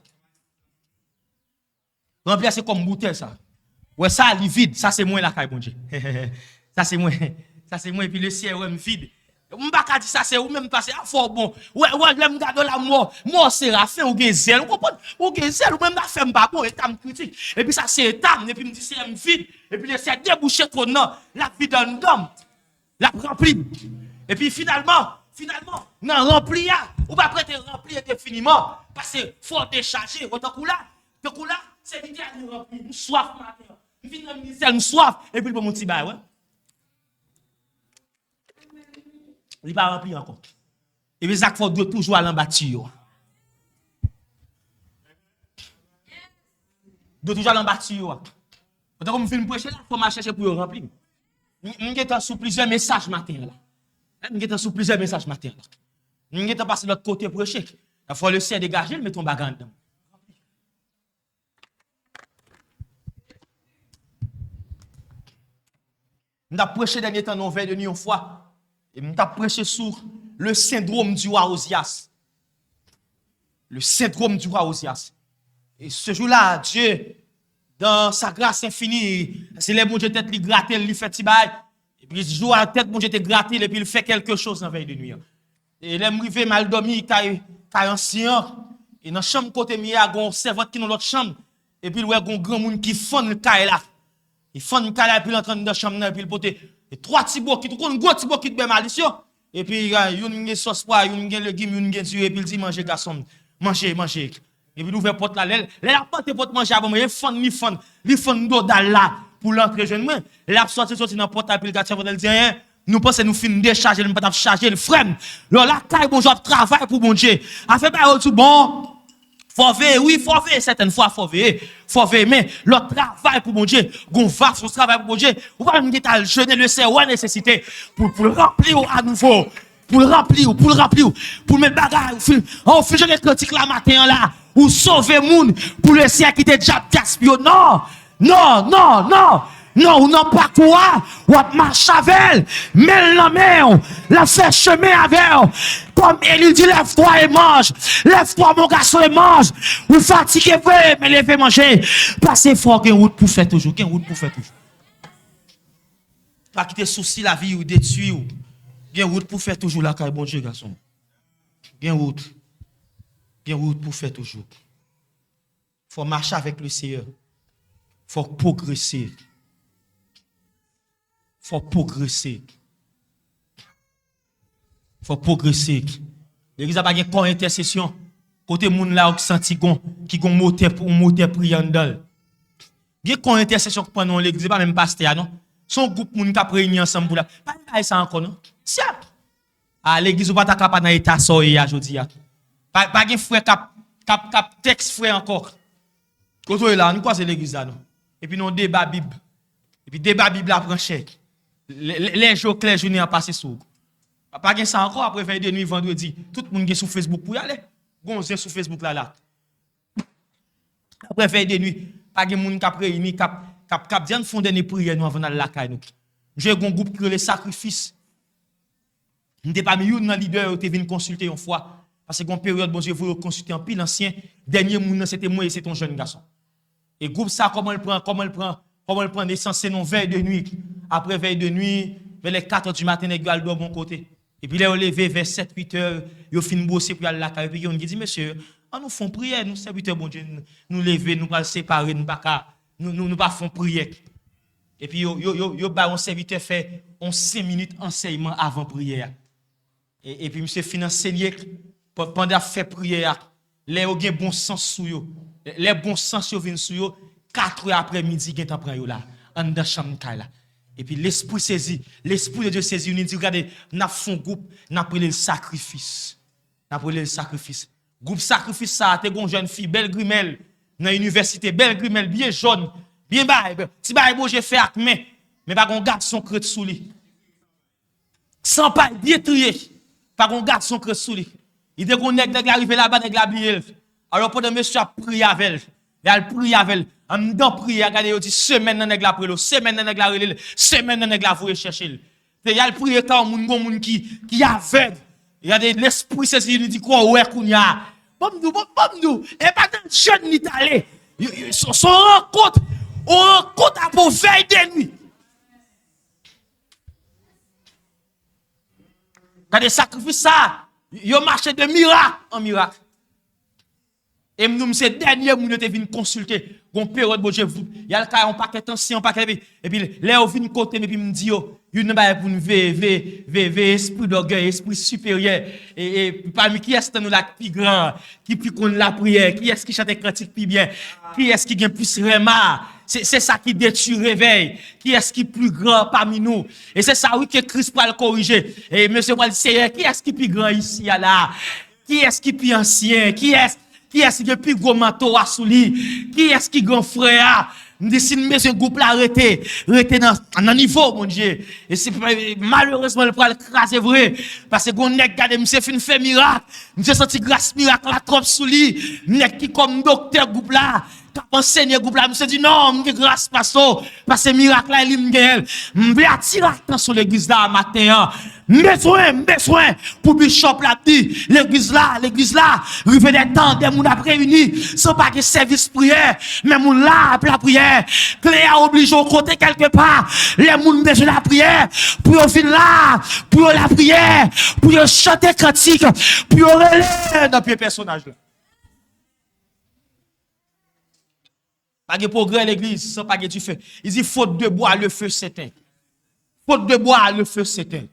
Speaker 1: Rempli, c'est comme bouteille, ça. Ouais, ça, il vide. Ça, c'est moi la caille, bon Dieu. Ça, c'est moi. Et puis le ciel, ouais, vide. M'pa ka di ça, c'est ou même passer à fort bon. Ouais, l'aime gade la mort séraphin, ou gen zèle. Ou comprendre? Ou gen zèle, ou même la femme pas bon, et tam critique. Et puis ça, c'est étam. Et puis me dit, c'est vide. Et puis le ciel débouché trop, non. La vie d'un homme. La rempli. Et puis finalement, non, rempli, ou pas prêter rempli indéfiniment. Parce que faut décharger. Autant que là, c'est l'idée de remplir. Nous soif matin. Nous venons dans le ministère, nous soif. Et puis pour mon petit bail, ouais. Il n'est pas rempli encore. Et puis ça faut toujours aller en bâtiment. Doit toujours aller en bâtiment. Quand on film prêcher là, faut marcher chercher pour remplir. On est sous plusieurs messages matin là. On est sous plusieurs messages matin là. On est passé de l'autre côté prêcher. Il faut le ciel dégager, le mettre ton bagage dedans. On a prêché dernier temps non veille de nuit une fois. Et on a prêché sur le syndrome du roi Osias. Le syndrome du roi Osias. Et ce jour-là, Dieu, dans sa grâce infinie, c'est les bon Dieu tête lui gratter, lui fait petit bail. Et puis ce jour à la tête bon Dieu te gratter et puis il fait quelque chose dans veille de nuit. Et il est arrivé mal dormi, il a ancien. Et dans la chambre côté il y a un servante qui dans l'autre chambre. Et puis il y a un grand monde qui fond le caille là. Il fond le caille là et puis il entre dans la chambre et puis il pote. Et 3 petits bois qui un gros petit bois qui te malicieux. Et puis il y a une sauce pois, une légumes, une tuer et puis il dit manger garçon, manger. Et puis l'ouvre porte là, la porte porte manger avant moi, il fond d'odal là pour l'entrer jeune moi. La sorti dans porte puis le gars il dit rien. Nous pensons nous finir décharger, nous pas charger le frère. La caille bon job travail pour bon Dieu. A fait pas tout bon. Faut veiller, certaines fois, faut veiller, mais le travail pour mon Dieu, gon va son travail pour mon Dieu, ou pas me dire à jeûner le cerveau nécessité pour le remplir à nouveau, pour le remplir, pour mettre bagarre, on fait jeûner critique la matin là, ou sauver moun, pour le ciel qui te déjà gaspillé. Non, ou non pas quoi, ou marche avec, mais la main, la fait chemin avec, comme il dit, lève-toi et mange, lève-toi mon garçon et mange, ou fatigué, mais lève manger, passez fort, qu'un route pour faire toujours, Pas quitter souci la vie ou détruire, ou, qu'un route pour faire toujours la caille, bon Dieu, garçon. Qu'un route pour faire toujours. Faut marcher avec le Seigneur, faut progresser. Faut progresser. L'église a pas de corps intercession. Côté moun là qui senti qui gon moteur priant dans. Il y a corps intercession qui prend l'église pas même pasteur non. Son groupe moun qui réuni ensemble pour là. Pas ça encore non. Si l'église ou pas ta capable dans état soya jodi a. Pas gen frère cap texte frère encore. Côté là, nous quoi c'est l'église là non. Et puis non débat Bible. Et puis débat Bible la branche. Les jours clairs journée a passé sous.
Speaker 2: Pas gen ça encore après veille de nuit vendredi. Tout le monde qui est sur Facebook pour y aller. Gonzé sur Facebook là. Après veille de nuit, pas gen moun k'ap réuni k'ap diyan font dernier prière nous avant d'aller la caille nous. J'ai un groupe qui les sacrifices. N'était pas mieux dans leader qui vient consulter une fois parce que une période bon Dieu vous consulter en pile ancien dernier moun c'était moi et c'est ton jeune garçon. Et groupe ça comment il prend naissance c'est non veille de nuit. Après veille de nuit, vers les 4h du matin les gars de bon côté. Et puis là on levé vers 7-8 heures, yo fin bosser pour aller la caille puis on dit monsieur, on nous font prière nous serviteurs bon Dieu nous lever nous pas séparer nous pas font prière. Et puis yo ba on serviteur fait 5 minutes enseignement avant prière. Et puis monsieur fin enseigner pendant fait prière, les yo gen bon sens sou yo. Les bons sens yo vinn sou yo 4h après-midi gen t'en prend yo là en dans chambre là. Et puis l'esprit de Dieu saisi, il dit regardez, n'a font groupe, n'a pris le sacrifice. Groupe sacrifice ça, t'es une jeune fille belle grimelle dans l'université, belle grimelle bien jaune, bien bail. Si bail bon j'ai fait avec mais pas gon garçon crête sous lui. Sans pas bien trié, pas gon garçon crête sous lui. Il dit qu'on nèg arrivé là-bas nèg la bien. Alors pendant monsieur a prié avec elle. Il a prié avec elle. En dedans prier, regardez, il dit semaine nan nèg la prelo, semaine nan nèg la relé, semaine nan nèg la voye chercher. Il y a le prier quand moun qui aveugle. Regardez l'esprit c'est il dit quoi ouais kounya. Bom nous et pas dans jeune ni talé. Son rencontre à pour veille de nuit. Regardez sacrifice ça, yo marché de miracle en miracle. Et nous, c'est dernier, nous te venu consulter. Gon période, bon Dieu, il y a le cas, on paquet ancien, on paquet, et puis, là, on vient côté, et puis, me dit, yo, une pas pour nous, esprit d'orgueil, esprit supérieur, et parmi qui est-ce que nous la plus grand, qui plus qu'on la prière, qui est-ce qui chante cantique plus bien, qui est-ce qui gagne plus remar, c'est ça qui détruit réveil, qui est-ce qui plus grand parmi nous, et c'est ça, oui, que Christ peut le corriger, et monsieur, moi, Seigneur, qui est-ce qui plus grand ici, là, qui est-ce qui plus ancien, qui est-ce qui est plus gros manteau à souli? Qui est-ce qui est grand frère? Nous décidons de mettre un groupe là, arrêter dans un niveau, mon Dieu. Et c'est malheureusement le poil craser vrai. Parce que on nèg gade, monsieur fin fait miracle. Monsieur senti grâce miracle la trop souli. Nèg qui comme docteur groupe là. Quand enseigner groupe là, monsieur dit non, m'ge grâce pasteur. Parce que miracle là, il m'gèl. M've attirer attention l'église là matin. Besoin pour bishop l'a dit, l'église là, rive des temps, des moun a réuni, sans pas que service prière, mais moun là, la prière, clé a obligé au côté quelque part, les moun besoin la prière, pour venir là, pour la prière, pour chanter cantique, pour relayer dans le personnage là. Pas de progrès l'église, sans pas que tu fais. Il dit, faute de bois, le feu s'éteint. Faute de bois, le feu s'éteint.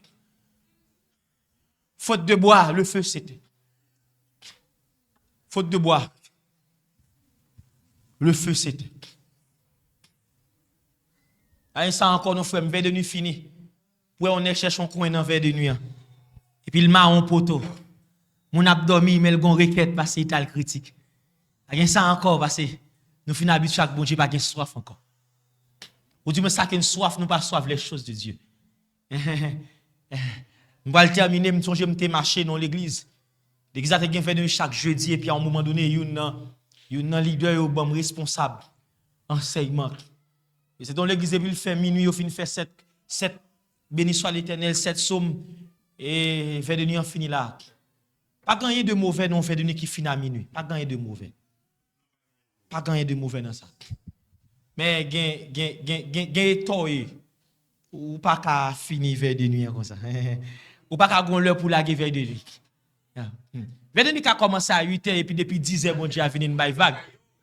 Speaker 2: Faute de bois, le feu s'éteint. Faute de bois, le feu s'éteint. À ça encore, nos frères, verre de nuit fini. Pour on est cherche un coin dans verre de nuit. Et puis le marron poteau. Mon abdomen, mais le gon requête parce que il critique. À ça encore parce que nous finissons habitués chaque bon Dieu pas de soif encore. Ou dit mais ça qu'une soif, nous pas soif les choses de Dieu. Je vais terminer, je songe me marcher dans l'église. L'église a fait de chaque jeudi et puis à un moment donné, il y a un leader ou bon responsable enseignement. Et c'est dans l'église et puis il fait minuit, il finit faire 7 béni soit l'Éternel, 7 psaumes et fait de nuit en fini là. Pas gagner de mauvais non fait de nuit qui finit à minuit, pas gagner de mauvais. Pas gagner de mauvais dans ça. Mais gain toy ou pas qu'à finir vers de nuit comme ça. Ou pas qu'à gon l'heure pour la vers de nuit. Vers de nuit qui a commencé à 8h et puis depuis 10h bon Dieu a fini une bail vague.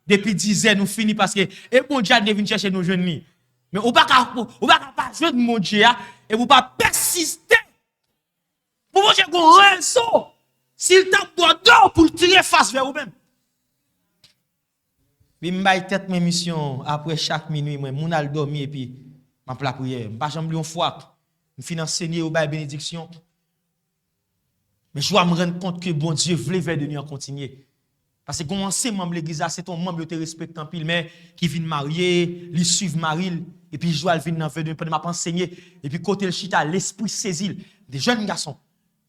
Speaker 2: Depuis 10h nous fini parce que et bon Dieu ne vient chercher nos jeunes ni. Mais ou pas pas jouer de mon Dieu et vous pas persister. Pour mon Dieu gon raison. S'il t'a d'or pour tirer face vers vous-même. Puis m'bay tête mes missions après chaque minuit moi mon al dormi et puis m'a la prière. M'pas jamais une fois me enseigner au bail bénédiction. Mais je dois me rendre compte que bon Dieu voulait vers de nous en continuer. Parce que quand on sait membre l'église c'est ton membre te respecte en pile mais qui vient marier, lui suivre Maril et puis je dois venir dans vers de pendant m'a enseigner et puis côté le chita l'esprit saisit des jeunes garçons.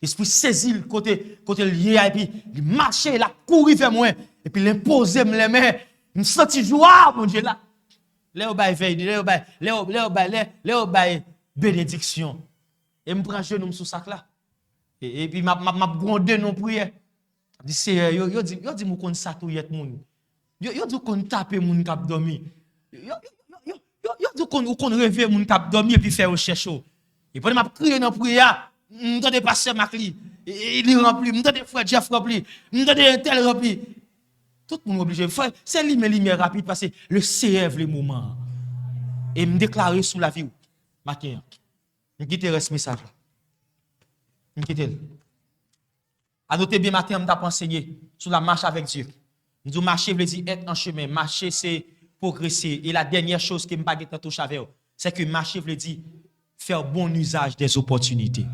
Speaker 2: Esprit saisi le côté lié et puis il marchait, il a couru vers moi et puis il imposait les mains. Je me senti joie, mon Dieu là. Léo bail veille, Léo bail bénédiction. Et me prend genou sous sac là. Et puis m'a grondé non prière. Dit Seigneur, yo dit mon kon satouyer moun. Yo dit kon taper moun k'ap dormi. Yo dit kon rêver moun k'ap dormi et puis faire recherche. Et pendant m'a crier dans prière, m'entendez pasteur Macli, il rempli, m'entendez frère Jeff rempli, m'entendez tel rempli. Tout le monde obligé faire c'est lumière rapide parce que le CF les moments. Et me déclarer sous la vie matin. Je quitte ce message là. Je quitte. À noter bien matin, on t'a enseigné sur la marche avec Dieu. Nous disons marcher veut dire être en chemin, marcher c'est progresser et la dernière chose que me pas toucher avec c'est que marcher veut dire faire bon usage des opportunités.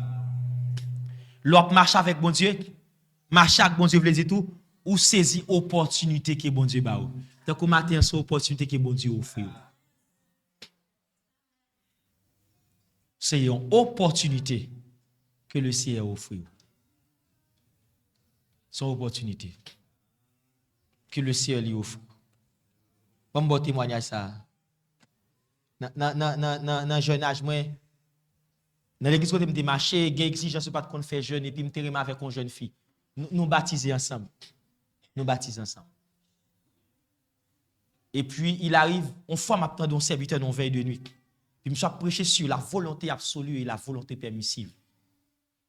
Speaker 2: L'autre marche avec bon Dieu, marcher avec bon Dieu veut dire tout ou saisir opportunité que bon Dieu ba ou. Donc au matin c'est opportunité que bon Dieu offre. C'est une opportunité que le Seigneur offre. C'est une opportunité que le Seigneur lui offre. Bon témoignage ça. Dans jeune âge moi dans l'église côté me marcher, gain exigence pas de faire jeune et puis me terrer avec une jeune fille. Nous baptiser ensemble. Nous baptiser ensemble. Et puis il arrive, on fois m'attend un serviteur dans veille de nuit. Puis me suis prêché sur la volonté absolue et la volonté permissive.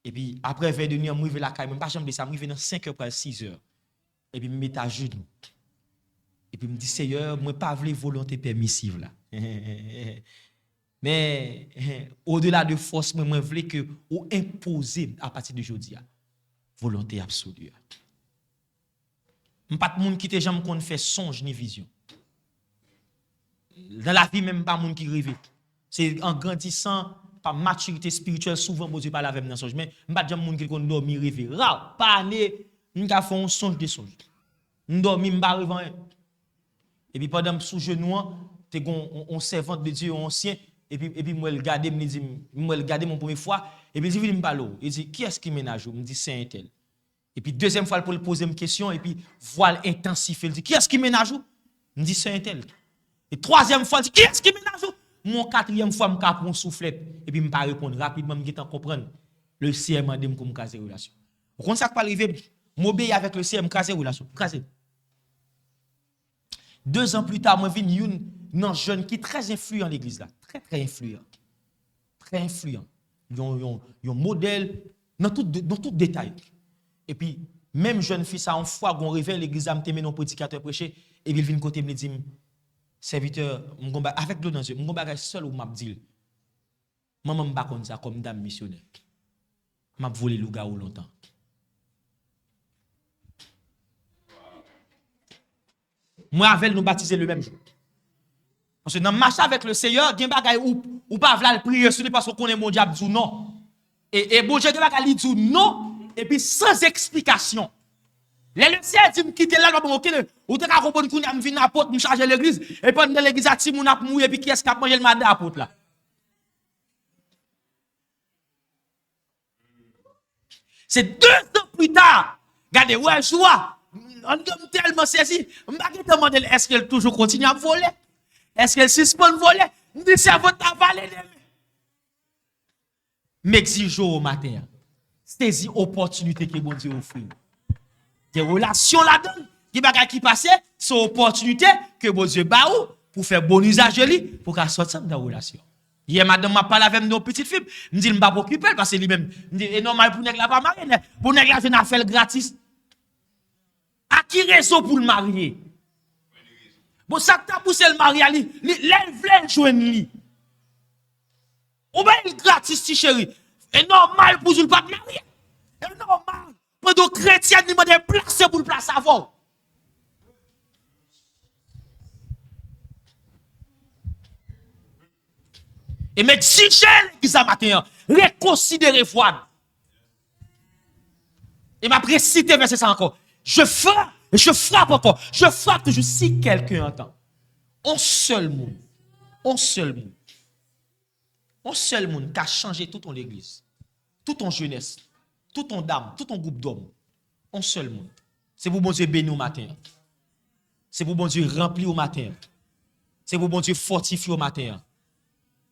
Speaker 2: Et puis après veille de nuit, je me la caille, même pas jamais ça, je me dans 5h pour 6h. Et puis me mettre à genoux. Et puis me dit Seigneur, moi pas vle volonté permissive là. Mais au-delà de force, moi vle que ou imposer à partir de aujourd'hui volonté absolue. Pas de monde qui te jamais qu'on fait songe ni vision. Dans la vie même pas monde qui rêve. C'est en grandissant par maturité spirituelle souvent bon Dieu parle avec dans songe mais pas jamais monde qui qu'on dormir rêver. Rare pas année m'ka fait un songe de songe. M'dormi m'pa rêver. Et puis pendant sous genou t'es on servante de Dieu ancien et puis moi le garder me dit moi le garder mon première fois et puis il vient me parler. Il dit qui est-ce qui ménage? Me dit c'est un tel. Et puis deuxième fois pour le poser une question et puis voile intensifié. Il dit qui est-ce qui ménage? Me dit c'est un tel. Et troisième fois il dit qui est-ce qui ménage? Mon quatrième fois me cap mon soufflette et puis me pas répondre rapidement me temps comprendre. Le CM m'a dit me caser relation. Vous comprenez ça qui pas arriver? M'obéir avec le CM caser relation. Caser. 2 ans plus tard, moi vinn un jeune qui est très influent dans l'église là, très influent. Très influent. Un modèle dans tout détail. Et puis même jeune fille ça en fois gon réveille l'église a me témé non prédicateur prêcher et puis il vient côté me dit serviteur avec l'eau dans yeux mon bagage seul ou m'a dit maman m'pa comme ça comme dame missionnaire m'a volé le gars ou longtemps moi avec nous baptiser le même jour parce que dans marche avec le Seigneur gen bagay ou pas vla le prier sur parce qu'on connaît mon diable ou non et bon Dieu gen bagay li dit non et puis sans explication. Les le Seigneur dit me quitter là bon OK ou te ka comprendre qu'on a me venir apôtre me charger l'église et pendant l'église a ti moun a mourir puis qui est-ce qui a manger le madame apôtre là. C'est 2 ans plus tard. Regardez ouais joie. On est tellement saisi, m'pa demander est-ce qu'elle toujours continue à voler? Est-ce qu'elle suspend de voler? Me dit c'est votre avaler. M'exige au matin. Saisis opportunité que bon Dieu offre. Des relations là-dedans, des bagages qui passent, c'est opportunité que bon Dieu ba ou pour faire bon usage de lui pour qu'elle sorte dans la relation. Hier madame m'a parlé avec nos petites filles, me dit m'pa occuper parce que lui même me dit normal pour nèg la pas marier, pour nèg la jeune a fait gratis. À qui raison pour le marier? Bon ça t'a poussé le marier lui, l'elle joindre lui. Ou ben il gratis si chéri. Et normal pour ne pas marier. Et normal. Pendant que chrétien, il m'a déplacé pour le placer avant. Et mais si j'ai l'église à matin, reconsidérez foi. Et m'a précité verset ça encore. Je frappe encore. Je frappe toujours si quelqu'un entend. Un seul mot qui a changé toute ton église, toute ton jeunesse, tout ton dame, tout ton groupe d'hommes, un seul monde. C'est pour bon Dieu bénir au matin. C'est pour bon Dieu remplir au matin. C'est pour bon Dieu fortifier au matin.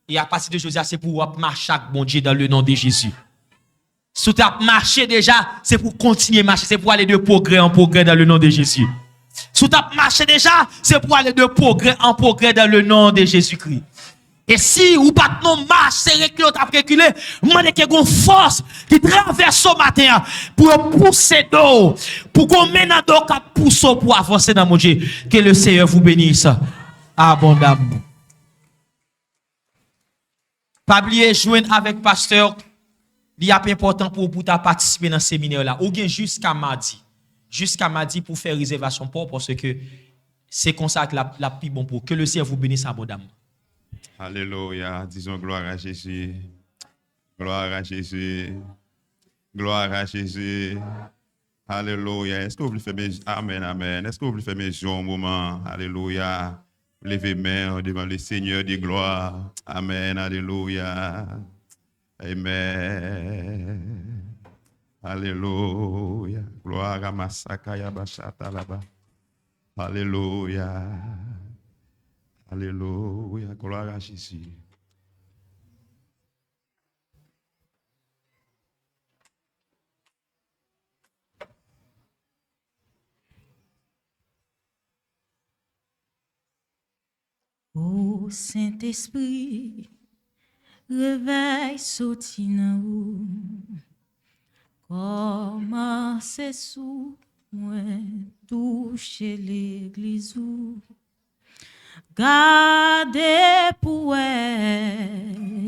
Speaker 2: Et à partir de aujourd'hui, c'est pour marcher avec bon Dieu dans le nom de Jésus. Si tu as marché déjà, c'est pour continuer à marcher, c'est pour aller de progrès en progrès dans le nom de Jésus. Si tu as marché déjà, c'est pour aller de progrès en progrès dans le nom de Jésus-Christ. Et si ou pas non marche, c'est reculé, tu as reculé, moi, il y a une force qui traverse au matin pour pousser d'eau, pour qu'on mène à d'eau qui pousse pour avancer dans mon Dieu. Que le Seigneur vous bénisse abondamment. Pas oublier joindre avec pasteur, il est important pour participer dans ce séminaire là. Ou bien jusqu'à mardi. Jusqu'à mardi pour faire réservation pour parce que c'est comme ça que la plus bon pour que le Seigneur vous bénisse abondamment.
Speaker 3: Alléluia. Disons gloire à Jésus. Gloire à Jésus. Gloire à Jésus. Alléluia. Est-ce que vous voulez faire mes... Amen, amen. Est-ce que vous voulez faire mes yeux un moment? Alléluia. Levez main devant le Seigneur de gloire. Amen. Alléluia. Amen. Alléluia. Gloire à Masakaya Bashata là-bas. Alléluia. Alléluia. Gloire à Jésus.
Speaker 4: Ô Saint-Esprit, réveille sorti dans ou. Comment c'est sous moi toucher l'église ou. Gardez pour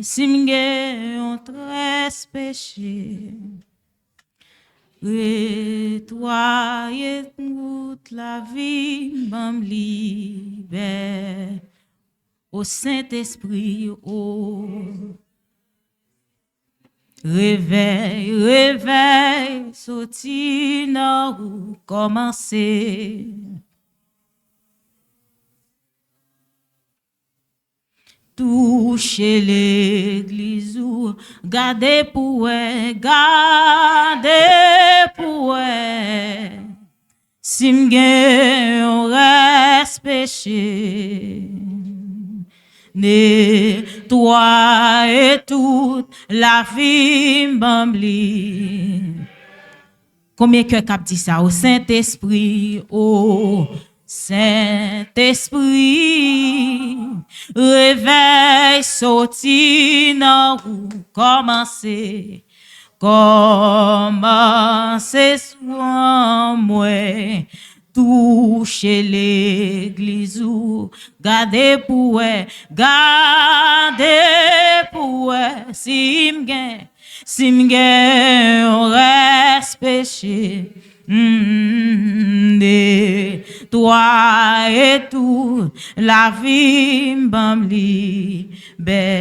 Speaker 4: si m'gè on très péché. Nettoyer toute la vie, m'am libère. Au Saint-Esprit, oh. Réveille, réveille, sorti dans ou commencer. Toucher l'église ou garder pour si m'gen on reste péché. Nettoyer toute la vie m'ambli. Combien de cœurs cap dit ça au Saint-Esprit, oh Saint-Esprit, réveille, sorti dans ou commencer soin moi. Toucher l'église ou garder pour si m'gen on reste péché. Toi et tout la vie m'bam liberté.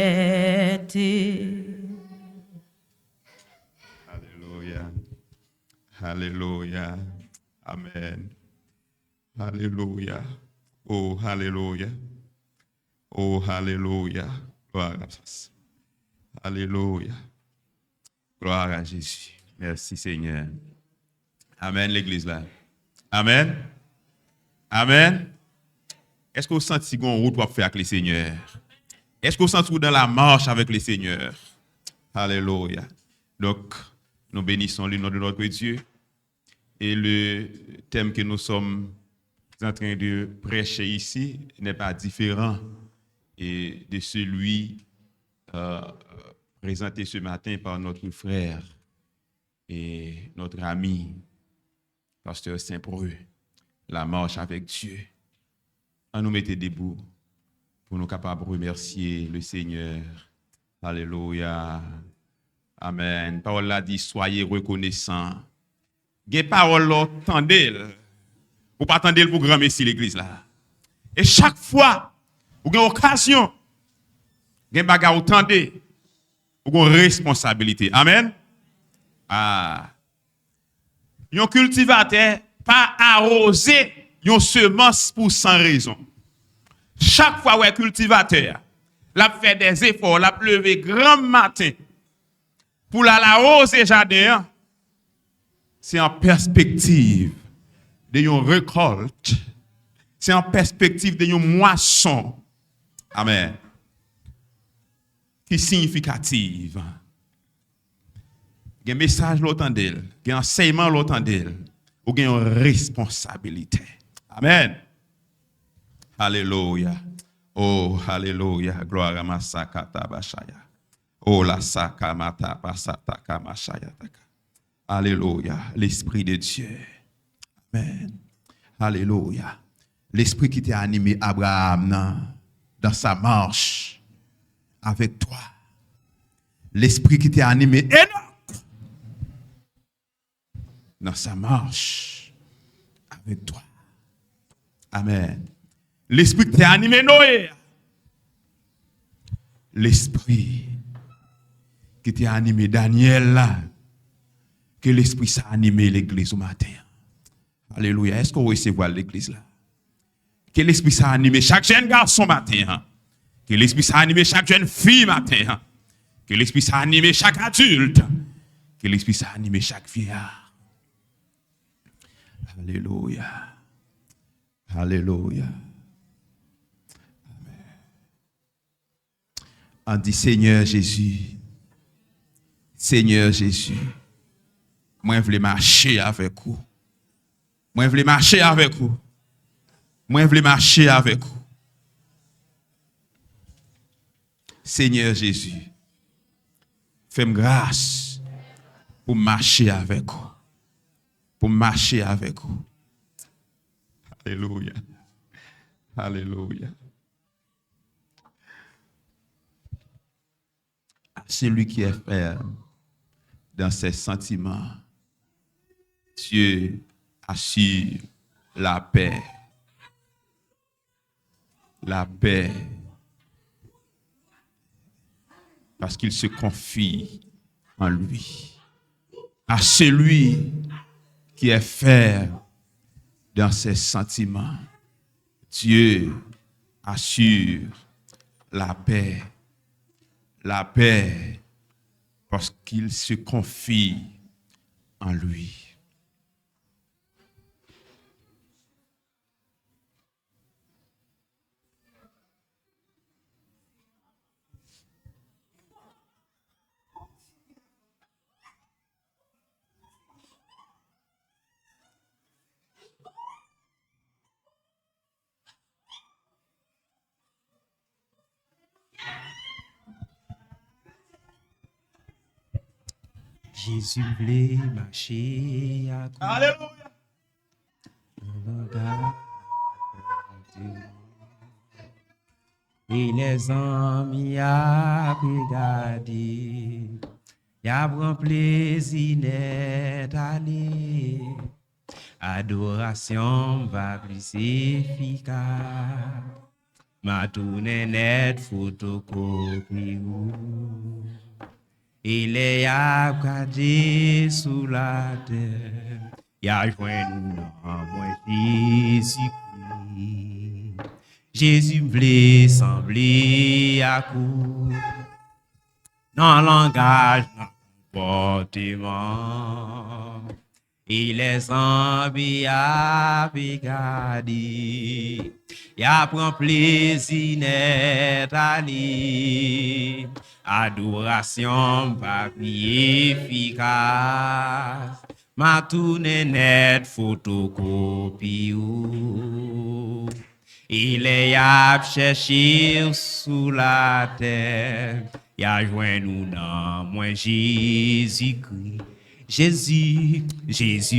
Speaker 3: Alléluia. Alléluia. Amen. Alléluia. Oh, alléluia. Oh, alléluia. Gloire à Dieu. Alléluia. Gloire à Jésus. Merci Seigneur. Amen, l'église là. Amen. Amen. Est-ce que vous sentez qu'on route pour faire avec le Seigneur? Est-ce que vous sentez dans la marche avec le Seigneur? Alléluia. Donc, nous bénissons le nom de notre Dieu. Et le thème que nous sommes en train de prêcher ici n'est pas différent de celui présenté ce matin par notre frère et notre ami, Pasteur Saint-Preux, la marche avec Dieu. On nous mettait debout pour nous capables de remercier le Seigneur. Alléluia. Amen. Parole là dit, soyez reconnaissants. Gen parole là, tendez. Ou pas tendez pour grand messie l'église là. Et chaque fois, ou gen occasion, gen bagarre ou tendez, ou gen responsabilité. Amen. Ah. Yon cultivateur pas arroser yon semence pour sans raison. Chaque fois où un cultivateur l'a fait des efforts, l'a levé grand matin pour l'arroser jardin, c'est en perspective de une récolte. C'est en perspective de une moisson. Amen. Qui est significative. Il y a un message l'autre d'elle, il y a un enseignement l'autre d'elle, ou il y a une responsabilité. Amen. Alléluia. Oh, alléluia. Gloire à Masaka Tabashaya. Oh, la Sakamata Pasata Kamashaya. Alléluia. L'Esprit de Dieu. Amen. Alléluia. L'Esprit qui t'a animé Abraham dans sa marche avec toi. L'Esprit qui t'a animé Enoch dans sa marche avec toi. Amen. L'Esprit qui t'a animé Noé. L'Esprit qui t'a animé Daniel là. Que l'Esprit ça animé l'église au matin. Alléluia. Est-ce qu'on recevra l'église là? Que l'Esprit ça animé chaque jeune garçon matin. Que l'Esprit ça animé chaque jeune fille matin. Que l'Esprit ça animé chaque adulte. Que l'Esprit ça animé chaque vieillard. Alléluia. Alléluia. Amen. On dit Seigneur Jésus. Seigneur Jésus. Moi, je veux marcher avec vous. Moi, je veux marcher avec vous. Moi, je veux marcher avec vous. Seigneur Jésus, fais-moi grâce pour marcher avec vous. Pour marcher avec vous. Alléluia. Alléluia. À celui qui est ferme dans ses sentiments, Dieu assure la paix. La paix. Parce qu'il se confie en lui. À celui qui est ferme dans ses sentiments, Dieu assure la paix. La paix parce qu'il se confie en lui.
Speaker 5: Jésus voulait marcher à toi.
Speaker 3: Alléluia.
Speaker 5: Et les amis à regarder, y a prend plaisir net aller. Adoration va plus efficace. Ma tourne net photocopie. Il est à cacher sous la terre. Y a joint nous dans moi Jésus-Christ. Jésus voulait sembler à coup. Dans le langage, dans le comportement. Il est envie à regarder. Y a prend plaisir net à aller. Adoration pas efficace. Ma tourne net photocopie. Il est à chercher sous la terre. Y a joint nous dans moi Jésus-Christ. Jésus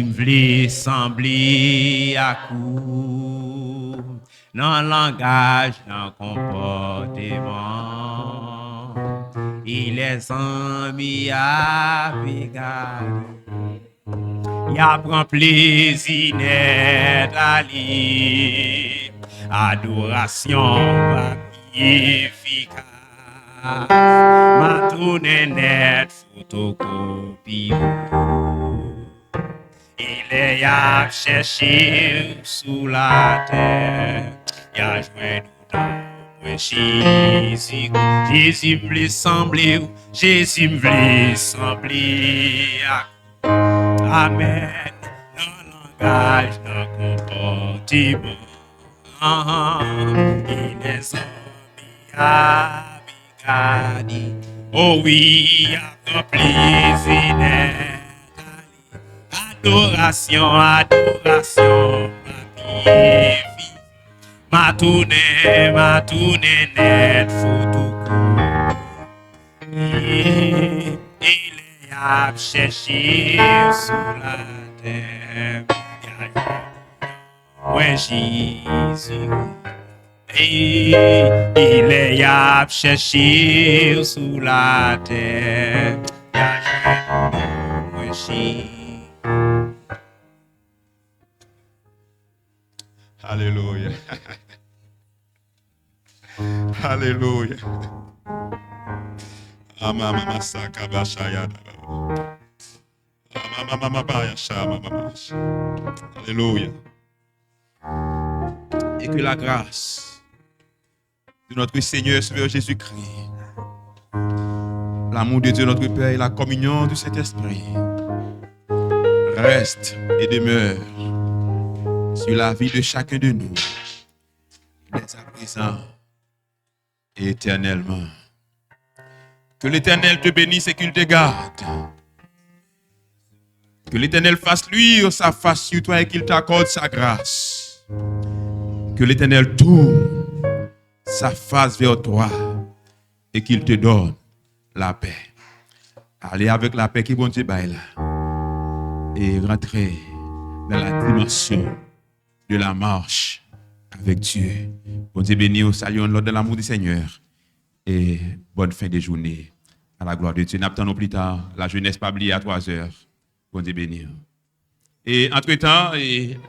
Speaker 5: voulait sembler à coup. Dans le langage, dans le comportement. Il est envie à regarder. Il apprend plaisir net à lire. Adoration va efficace. Ma tourne net photocopie. Il est à chercher sous la terre. Il a joué dans Jésus. Jésus me voulait sembler. Jésus me voulait sembler. Amen. Dans langage, dans comportement. Il est Abigadi. Oh oui, accompli adoration, adoration, ma tourne net, foutou. Il est à chercher sous la terre. Ouais, Jésus. Il est à chercher sous la terre. Ouais, Jésus.
Speaker 3: Alléluia. Alléluia. Amama saka bashaya. Amama baya shama mama. Alléluia. Et que la grâce de notre Seigneur Sauveur Jésus-Christ, l'amour de Dieu notre Père et la communion du Saint-Esprit reste et demeure sur la vie de chacun de nous, dès à présent et éternellement. Que l'Éternel te bénisse et qu'il te garde. Que l'Éternel fasse luire sa face sur toi et qu'il t'accorde sa grâce. Que l'Éternel tourne sa face vers toi et qu'il te donne la paix. Allez avec la paix qui bon Dieu baille là et rentrez dans la dimension de la marche avec Dieu. Bon Dieu béni, au salut l'ordre de l'amour du Seigneur et bonne fin de journée à la gloire de Dieu. N'attendons plus tard la jeunesse publiée à 3h. Bon Dieu béni. Et entre-temps,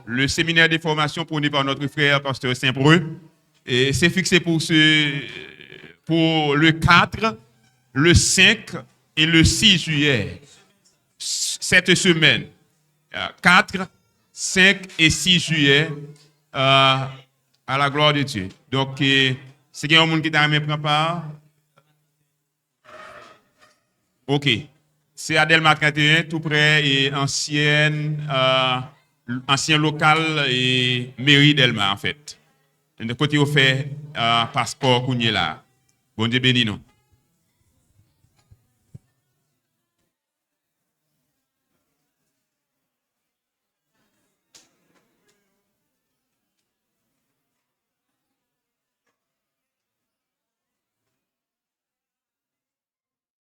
Speaker 3: le séminaire de formation prôné par notre frère pasteur Saint-Preux, c'est fixé pour le 4, le 5 et le 6 juillet. Cette semaine. 4, 5 et 6 juillet à la gloire de Dieu. Donc, c'est qu'il y a un monde qui t'a même pris part. OK. C'est Adelma 31, tout près, et ancien local et mairie d'Elma, en fait. De côté, on fait passeport qu'on y est là. Bon Dieu béni, non.